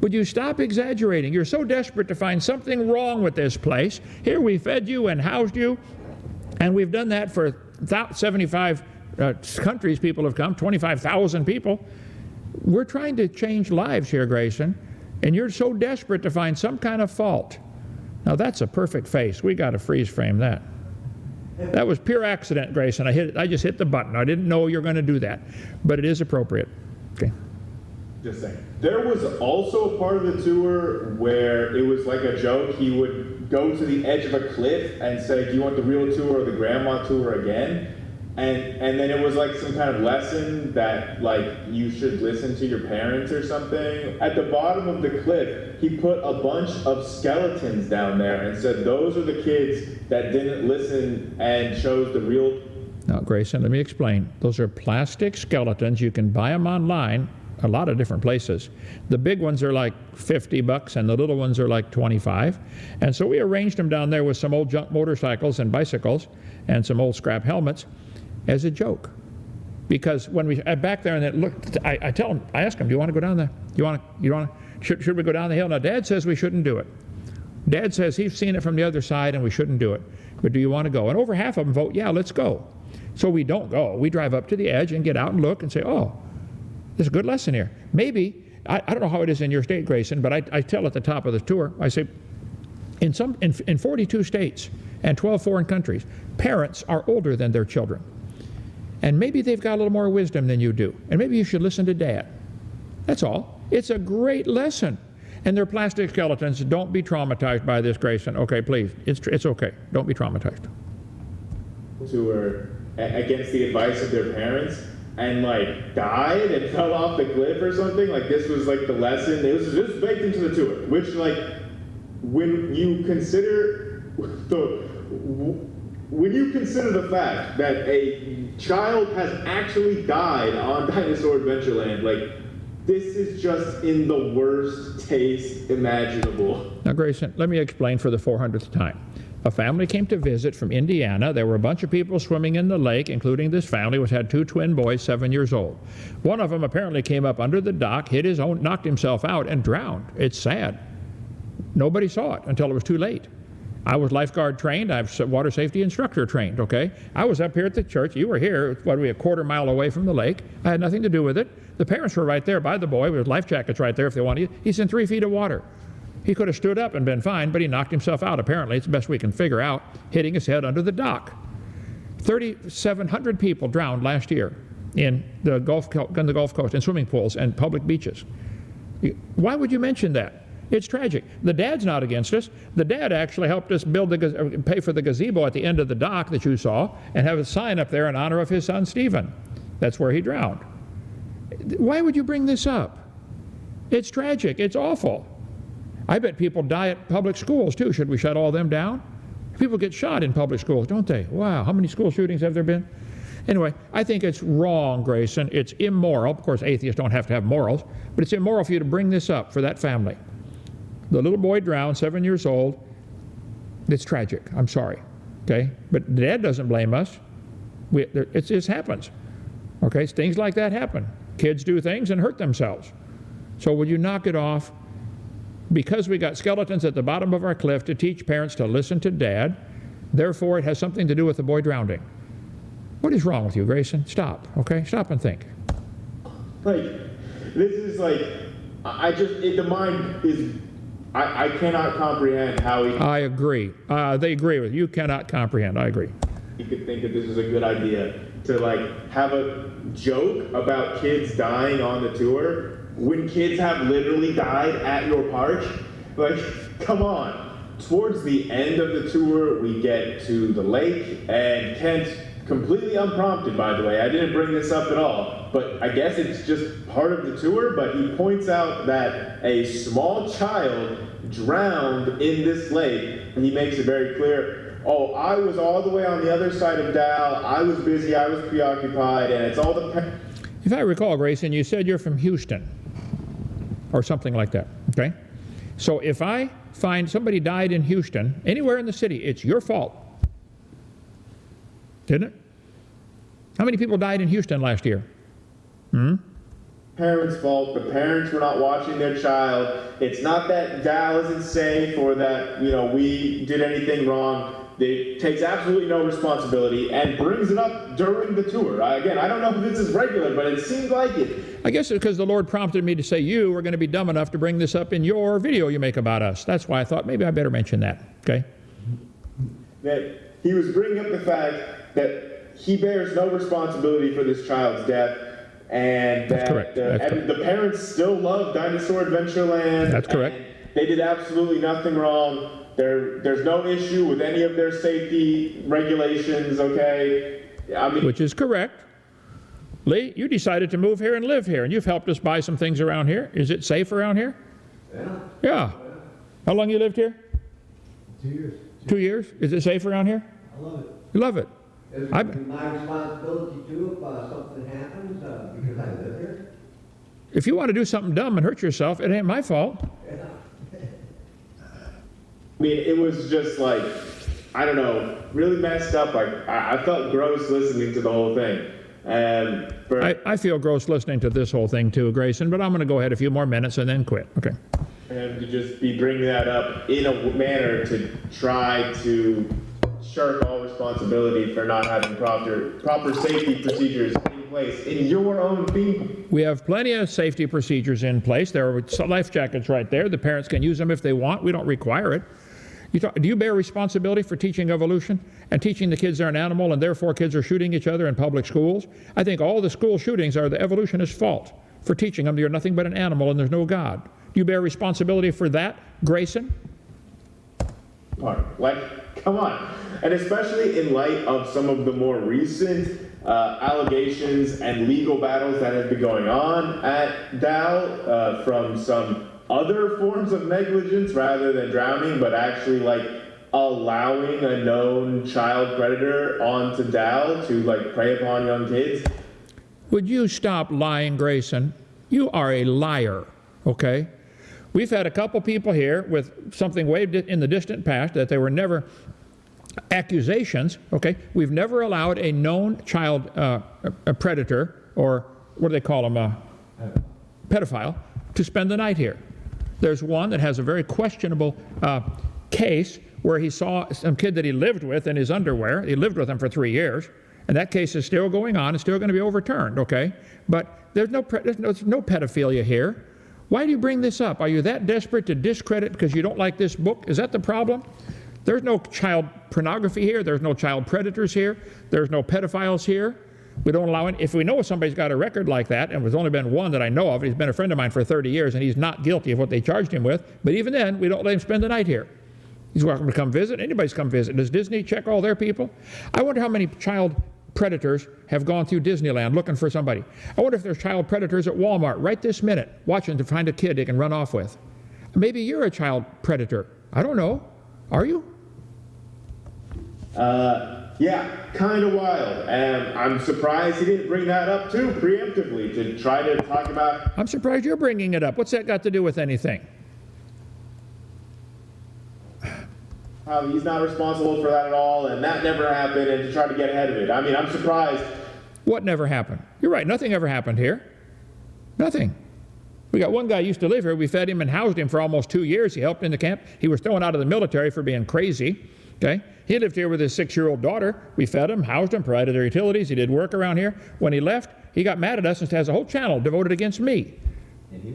Would you stop exaggerating? You're so desperate to find something wrong with this place. Here we fed you and housed you, and we've done that for 75 countries. People have come, 25,000 people. We're trying to change lives here, Grayson, and you're so desperate to find some kind of fault. Now that's a perfect face. We got to freeze frame that. That was pure accident, Grayson. I just hit the button. I didn't know you were going to do that, but it is appropriate. Okay. Just saying. There was also a part of the tour where it was like a joke. He would go to the edge of a cliff and say, "Do you want the real tour or the grandma tour again?" And then it was like some kind of lesson that you should listen to your parents or something. At the bottom of the cliff, he put a bunch of skeletons down there and said, "Those are the kids that didn't listen and chose the real." Now, Grayson, let me explain. Those are plastic skeletons. You can buy them online, a lot of different places. The big ones are like $50 and the little ones are like 25. And so we arranged them down there with some old junk motorcycles and bicycles and some old scrap helmets as a joke. Because when we back there and it looked, I ask them, "Do you want to go down there? Should we go down the hill?" Now, Dad says we shouldn't do it. Dad says he's seen it from the other side and we shouldn't do it. But do you want to go? And over half of them vote, "Yeah, let's go." So we don't go. We drive up to the edge and get out and look and say, "Oh, there's a good lesson here." Maybe, I don't know how it is in your state, Grayson, but I tell at the top of the tour, I say, in 42 states and 12 foreign countries, parents are older than their children. And maybe they've got a little more wisdom than you do. And maybe you should listen to Dad. That's all. It's a great lesson. And they're plastic skeletons. Don't be traumatized by this, Grayson. Okay, please. It's okay. Don't be traumatized. Tour against the advice of their parents and died and fell off the cliff or something. This was the lesson. It was just baked into the tour, which when you consider the fact that a child has actually died on Dinosaur Adventure Land, this is just in the worst taste imaginable. Now, Grayson, let me explain for the 400th time. A family came to visit from Indiana. There were a bunch of people swimming in the lake, including this family, which had 2 twin boys, 7 years old. One of them apparently came up under the dock, knocked himself out, and drowned. It's sad. Nobody saw it until it was too late. I was lifeguard trained. I was water safety instructor trained, okay? I was up here at the church. You were here, what are we, a quarter mile away from the lake. I had nothing to do with it. The parents were right there by the boy with life jackets right there if they wanted. He's in 3 feet of water. He could have stood up and been fine, but he knocked himself out, apparently. It's the best we can figure out, hitting his head under the dock. 3,700 people drowned last year in the Gulf Coast, in swimming pools and public beaches. Why would you mention that? It's tragic. The dad's not against us. The dad actually helped us pay for the gazebo at the end of the dock that you saw and have a sign up there in honor of his son, Stephen. That's where he drowned. Why would you bring this up? It's tragic. It's awful. I bet people die at public schools, too. Should we shut all them down? People get shot in public schools, don't they? Wow, how many school shootings have there been? Anyway, I think it's wrong, Grayson. It's immoral. Of course, atheists don't have to have morals, but it's immoral for you to bring this up for that family. The little boy drowned, 7 years old. It's tragic. I'm sorry. Okay? But Dad doesn't blame us. It just happens. Okay? Things like that happen. Kids do things and hurt themselves. So would you knock it off? Because we got skeletons at the bottom of our cliff to teach parents to listen to Dad, therefore it has something to do with the boy drowning. What is wrong with you, Grayson? Stop, okay? Stop and think. This is the mind is, I cannot comprehend how he... I agree. They agree with you. You cannot comprehend. I agree. You could think that this is a good idea to have a joke about kids dying on the tour when kids have literally died at your park. Come on. Towards the end of the tour, we get to the lake, and Kent completely unprompted, by the way. I didn't bring this up at all, but I guess it's just part of the tour. But he points out that a small child drowned in this lake, and he makes it very clear, oh, I was all the way on the other side of Dal, I was busy, I was preoccupied, and it's all the... If I recall, Grayson, you said you're from Houston, or something like that, okay? So if I find somebody died in Houston, anywhere in the city, it's your fault. Isn't it? How many people died in Houston last year? Parents' fault. The parents were not watching their child. It's not that Dal isn't safe or that, we did anything wrong. It takes absolutely no responsibility and brings it up during the tour. Again, I don't know if this is regular, but it seems like it. I guess it's because the Lord prompted me to say you were going to be dumb enough to bring this up in your video you make about us. That's why I thought maybe I better mention that, okay? That he was bringing up the fact that he bears no responsibility for this child's death, and That's that correct. That's correct. the parents still love Dinosaur Adventure Land. That's correct. And they did absolutely nothing wrong. There's no issue with any of their safety regulations, okay? I mean, Which is correct. Lee, you decided to move here and live here, and you've helped us buy some things around here. Is it safe around here? Yeah. Yeah. How long you lived here? 2 years. 2 years? Is it safe around here? I love it. You love it. Is I- it my responsibility too if something happens because I live here? If you want to do something dumb and hurt yourself, it ain't my fault. I mean, it was just like, I don't know, really messed up. Like, I felt gross listening to the whole thing. And I feel gross listening to this whole thing too, Grayson, but I'm going to go ahead a few more minutes and then quit. Okay. and to just be bringing that up in a manner to try to shirk all responsibility for not having proper safety procedures in place in your own people. We have plenty of safety procedures in place. There are life jackets right there. The parents can use them if they want. We don't require it. Do you bear responsibility for teaching evolution and teaching the kids they're an animal and therefore kids are shooting each other in public schools? I think all the school shootings are the evolutionist's fault for teaching them you're nothing but an animal and there's no God. Do you bear responsibility for that, Grayson? Like, come on. And especially in light of some of the more recent allegations and legal battles that have been going on at Dal from some other forms of negligence rather than drowning, but actually like allowing a known child predator onto Dal to like prey upon young kids. Would you stop lying, Grayson? You are a liar, okay? We've had a couple people here with something way in the distant past that they were never accusations, okay? We've never allowed a known child a predator, or what do they call them, a pedophile, to spend the night here. There's one that has a very questionable case where he saw some kid that he lived with in his underwear. He lived with him for 3 years, and that case is still going on. It's still going to be overturned, okay? But there's no pedophilia here. Why do you bring this up? Are you that desperate to discredit because you don't like this book? Is that the problem? There's no child pornography here. There's no child predators here. There's no pedophiles here. We don't allow it. If we know somebody's got a record like that, and there's only been one that I know of, he's been a friend of mine for 30 years, and he's not guilty of what they charged him with, but even then, we don't let him spend the night here. He's welcome to come visit. Anybody's come visit. Does Disney check all their people? I wonder how many child predators have gone through Disneyland looking for somebody. I wonder if there's child predators at Walmart right this minute watching to find a kid they can run off with. Maybe you're a child predator. I don't know. Are you? Yeah, kind of wild. And I'm surprised he didn't bring that up too preemptively to try to talk about. I'm surprised you're bringing it up. What's that got to do with anything? How he's not responsible for that at all, and that never happened, and to try to get ahead of it. I mean, I'm surprised. What never happened? You're right. Nothing ever happened here. Nothing. We got one guy who used to live here. We fed him and housed him for almost 2 years. He helped in the camp. He was thrown out of the military for being crazy. Okay? He lived here with his 6-year-old daughter. We fed him, housed him, provided their utilities. He did work around here. When he left, he got mad at us and has a whole channel devoted against me. And he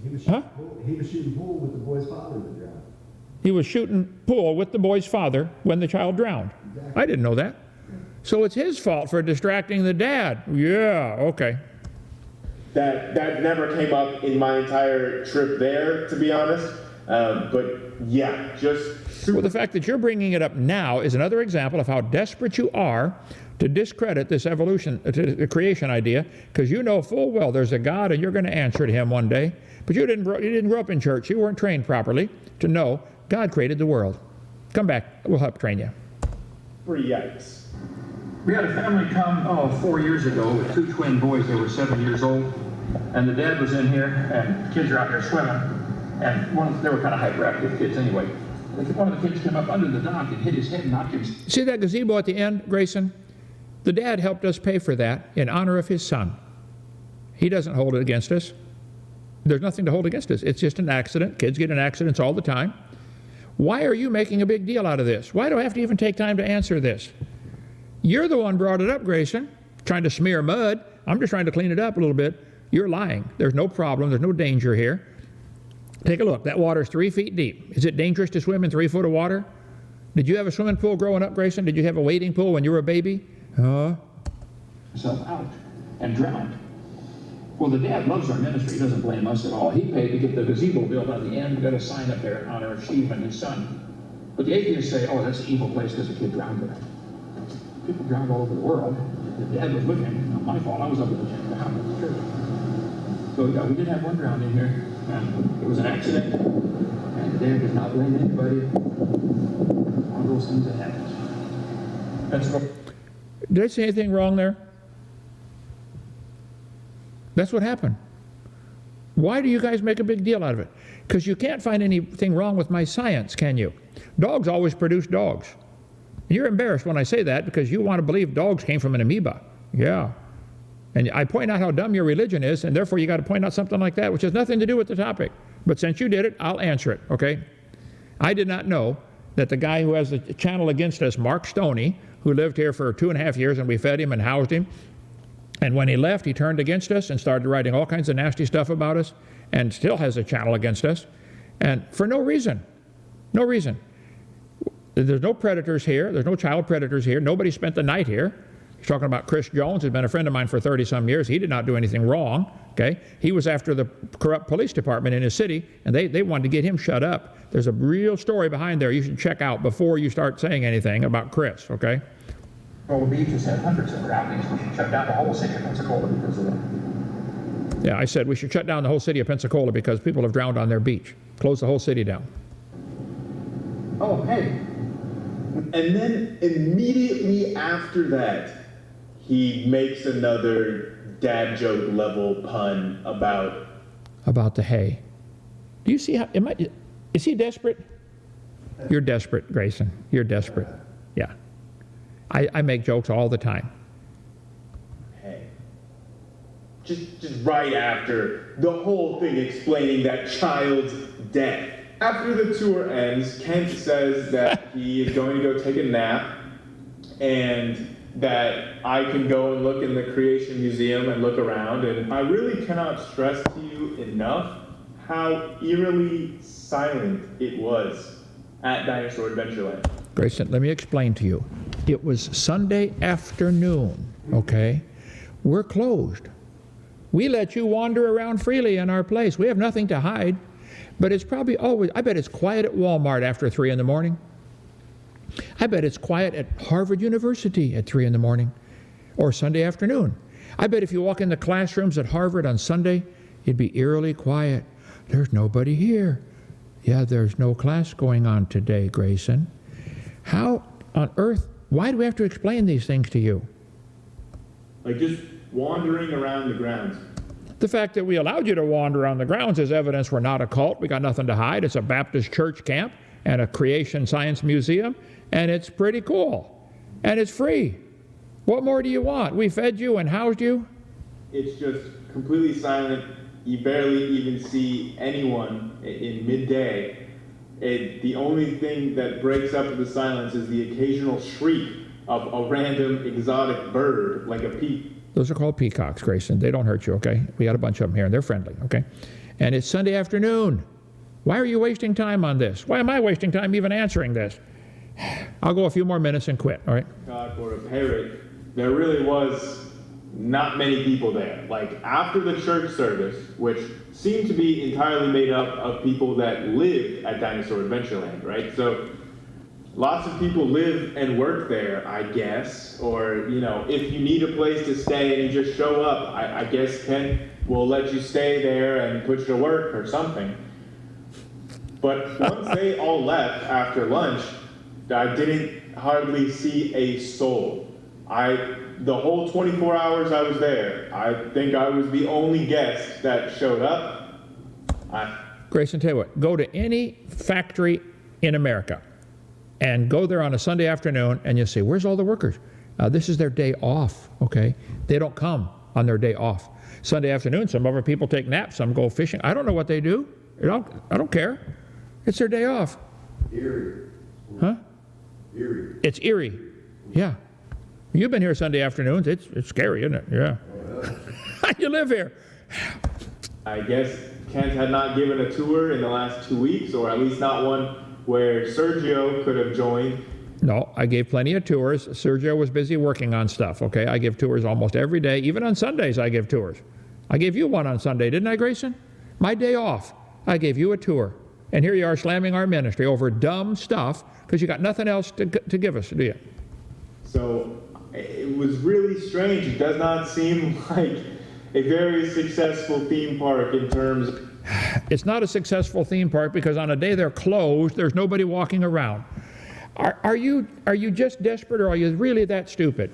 was Huh? shooting pool with the boy's father that drowned. He was shooting pool with the boy's father when the child drowned. Exactly. I didn't know that. So it's his fault for distracting the dad. Yeah, okay. That never came up in my entire trip there, to be honest. But yeah, just super. Well, the fact that you're bringing it up now is another example of how desperate you are to discredit this evolution, the creation idea, because you know full well there's a God and you're going to answer to him one day. But you didn't grow up in church. You weren't trained properly to know God created the world. Come back. We'll help train you. Yikes. We had a family come, 4 years ago with 2 twin boys. They were 7 years old. And the dad was in here, and the kids are out there swimming. And they were kind of hyperactive kids anyway. One of the kids came up under the dock and hit his head and knocked him. See that gazebo at the end, Grayson? The dad helped us pay for that in honor of his son. He doesn't hold it against us. There's nothing to hold against us. It's just an accident. Kids get in accidents all the time. Why are you making a big deal out of this? Why do I have to even take time to answer this? You're the one brought it up, Grayson, trying to smear mud. I'm just trying to clean it up a little bit. You're lying. There's no problem. There's no danger here. Take a look. That water's 3 feet deep. Is it dangerous to swim in 3 foot of water? Did you have a swimming pool growing up, Grayson? Did you have a wading pool when you were a baby? Himself out and drowned. Well, the dad loves our ministry. He doesn't blame us at all. He paid to get the gazebo built on the end. We got a sign up there in honor of Steve and his son. But the atheists say, oh, that's an evil place because a kid drowned there. People drowned all over the world. The dad was with him. Not my fault. I was up at the house at the church. So yeah, we did have one drowned in here. And it was an accident. And the dad did not blame anybody. One of those things that happens. That's what. Did I say anything wrong there? That's what happened. Why do you guys make a big deal out of it? Because you can't find anything wrong with my science, can you? Dogs always produce dogs. You're embarrassed when I say that because you want to believe dogs came from an amoeba. Yeah. And I point out how dumb your religion is, and therefore you got to point out something like that, which has nothing to do with the topic. But since you did it, I'll answer it, okay? I did not know that the guy who has the channel against us, Mark Stoney, who lived here for 2.5 years and we fed him and housed him, and when he left, he turned against us and started writing all kinds of nasty stuff about us, and still has a channel against us, and for no reason. No reason. There's no predators here. There's no child predators here. Nobody spent the night here. He's talking about Chris Jones, who's been a friend of mine for 30-some years. He did not do anything wrong, okay? He was after the corrupt police department in his city, and they wanted to get him shut up. There's a real story behind there you should check out before you start saying anything about Chris, okay? Well, the beach has had hundreds of drownings. We should shut down the whole city of Pensacola because of that. Yeah, I said we should shut down the whole city of Pensacola because people have drowned on their beach. Close the whole city down. Oh, hey. And then immediately after that, he makes another dad joke level pun about the hay. Do you see how, is he desperate? You're desperate, Grayson. You're desperate. Yeah. I make jokes all the time. Hey. Just right after the whole thing explaining that child's death. After the tour ends, Kent says that he is going to go take a nap and that I can go and look in the Creation Museum and look around. And I really cannot stress to you enough how eerily silent it was at Dinosaur Adventure Land. Grayson, let me explain to you. It was Sunday afternoon, okay? We're closed. We let you wander around freely in our place. We have nothing to hide. But it's probably always, I bet it's quiet at Walmart after 3 in the morning. I bet it's quiet at Harvard University at 3 in the morning or Sunday afternoon. I bet if you walk in the classrooms at Harvard on Sunday, it'd be eerily quiet. There's nobody here. Yeah, there's no class going on today, Grayson. How on earth, why do we have to explain these things to you? Like just wandering around the grounds. The fact that we allowed you to wander on the grounds is evidence we're not a cult. We got nothing to hide. It's a Baptist church camp and a creation science museum, and it's pretty cool. And it's free. What more do you want? We fed you and housed you. It's just completely silent. You barely even see anyone in midday. The only thing that breaks up the silence is the occasional shriek of a random exotic bird, like a peacock. Those are called peacocks, Grayson. They don't hurt you, okay? We got a bunch of them here, and they're friendly, okay? And it's Sunday afternoon. Why are you wasting time on this? Why am I wasting time even answering this? I'll go a few more minutes and quit, all right? God, for a parrot, there really was not many people there. Like, after the church service, which seemed to be entirely made up of people that lived at Dinosaur Adventure Land, right? So Lots of people live and work there, I guess. Or, you know, if you need a place to stay and you just show up, I guess Kent will let you stay there and put you to work or something. But once they all left after lunch, I didn't hardly see a soul. The whole 24 hours I was there, I think I was the only guest that showed up. Grayson, tell you what, go to any factory in America and go there on a Sunday afternoon and you say, where's all the workers? This is their day off, okay? They don't come on their day off. Sunday afternoon, some of our people take naps, some go fishing. I don't know what they do. I don't care. It's their day off. Eerie. Huh? Eerie. It's eerie. Yeah. You've been here Sunday afternoons. It's scary, isn't it? Yeah. You live here. I guess Kent had not given a tour in the last 2 weeks, or at least not one where Sergio could have joined. No, I gave plenty of tours. Sergio was busy working on stuff, okay? I give tours almost every day. Even on Sundays, I give tours. I gave you one on Sunday, didn't I, Grayson? My day off, I gave you a tour. And here you are slamming our ministry over dumb stuff because you got nothing else to give us, do you? So it was really strange. It does not seem like a very successful theme park in terms of... It's not a successful theme park because on a day they're closed, there's nobody walking around. Are you just desperate, or are you really that stupid?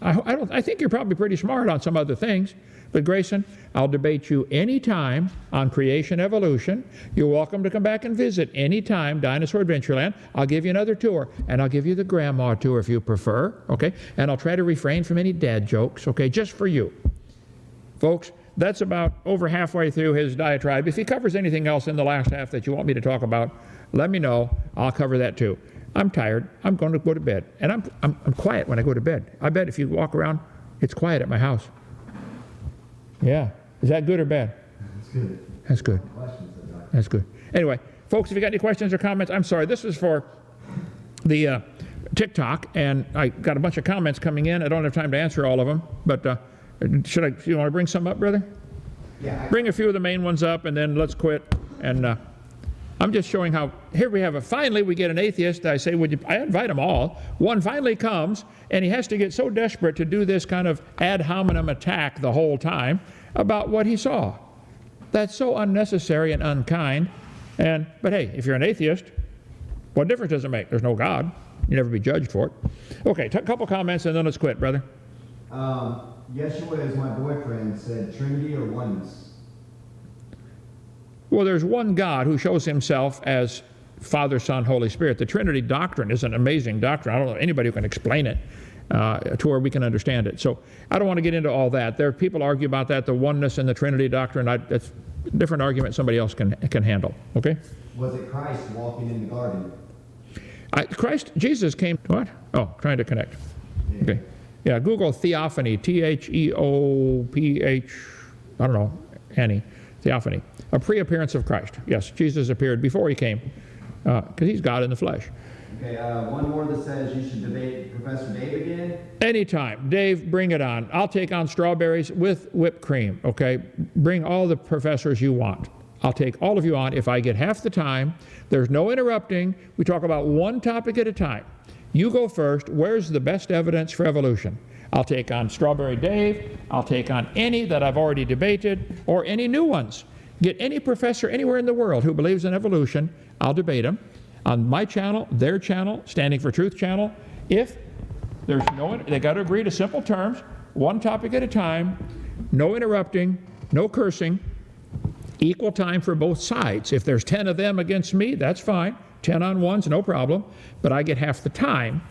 I think you're probably pretty smart on some other things. But Grayson, I'll debate you anytime on creation evolution. You're welcome to come back and visit anytime, Dinosaur Adventure Land. I'll give you another tour, and I'll give you the grandma tour if you prefer, okay? And I'll try to refrain from any dad jokes, okay, just for you. Folks, that's about over halfway through his diatribe. If he covers anything else in the last half that you want me to talk about, let me know. I'll cover that too. I'm tired. I'm going to go to bed. And I'm quiet when I go to bed. I bet if you walk around, it's quiet at my house. Yeah. Is that good or bad? That's good. That's good. Questions, Dr. That's good. Anyway, folks, if you got any questions or comments, I'm sorry. This was for the TikTok, and I got a bunch of comments coming in. I don't have time to answer all of them, but you want to bring some up, brother? Yeah. Bring a few of the main ones up, and then let's quit. And I'm just showing how, here we have finally we get an atheist. I say, I invite them all. One finally comes, and he has to get so desperate to do this kind of ad hominem attack the whole time about what he saw. That's so unnecessary and unkind. But hey, if you're an atheist, what difference does it make? There's no God. You never be judged for it. Okay, a couple comments, and then let's quit, brother. Yeshua is my boyfriend said Trinity or oneness. Well, there's one God who shows himself as Father, Son, Holy Spirit. The Trinity doctrine is an amazing doctrine. I don't know anybody who can explain it to where we can understand it. So I don't want to get into all that. There are people argue about that, the oneness and the Trinity doctrine. That's a different argument somebody else can handle. Okay? Was it Christ walking in the garden? Jesus came, what? Oh, trying to connect. Yeah. Okay. Yeah, Google theophany, Theoph, I don't know, Annie, theophany. A pre-appearance of Christ. Yes, Jesus appeared before he came, because he's God in the flesh. Okay, one more that says you should debate Professor Dave again. Anytime. Dave, bring it on. I'll take on strawberries with whipped cream, okay? Bring all the professors you want. I'll take all of you on if I get half the time. There's no interrupting. We talk about one topic at a time. You go first. Where's the best evidence for evolution? I'll take on Strawberry Dave. I'll take on any that I've already debated or any new ones. Get any professor anywhere in the world who believes in evolution. I'll debate them on my channel, their channel, Standing for Truth channel. If there's they got to agree to simple terms, one topic at a time, no interrupting, no cursing, equal time for both sides. If there's 10 of them against me, that's fine. 10 on one's no problem, but I get half the time.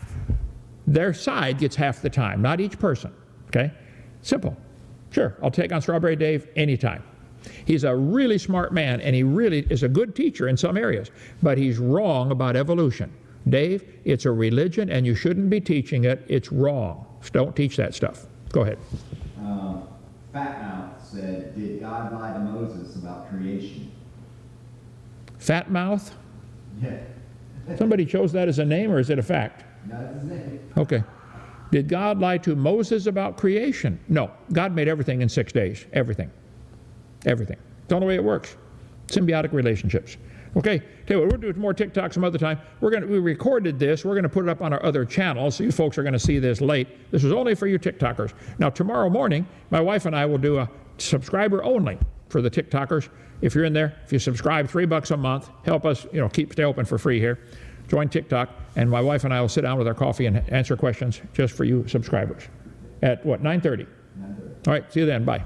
Their side gets half the time, not each person, okay? Simple. Sure, I'll take on Strawberry Dave anytime. He's a really smart man, and he really is a good teacher in some areas, but he's wrong about evolution. Dave, it's a religion, and you shouldn't be teaching it. It's wrong. So don't teach that stuff. Go ahead. Fatmouth said, did God lie to Moses about creation? Fat Mouth? Yeah. Somebody chose that as a name, or is it a fact? That's his name. Okay. Did God lie to Moses about creation? No. God made everything in 6 days. Everything. Everything. It's the only way it works. Symbiotic relationships. Okay, tell you what, we'll do more TikTok some other time. We recorded this. We're going to put it up on our other channels, so you folks are going to see this late. This is only for you TikTokers. Now, tomorrow morning, my wife and I will do a subscriber only for the TikTokers. If you're in there, if you subscribe $3 a month, help us, stay open for free here. Join TikTok, and my wife and I will sit down with our coffee and answer questions just for you subscribers. At what, 9:30? 9:30. All right, see you then. Bye.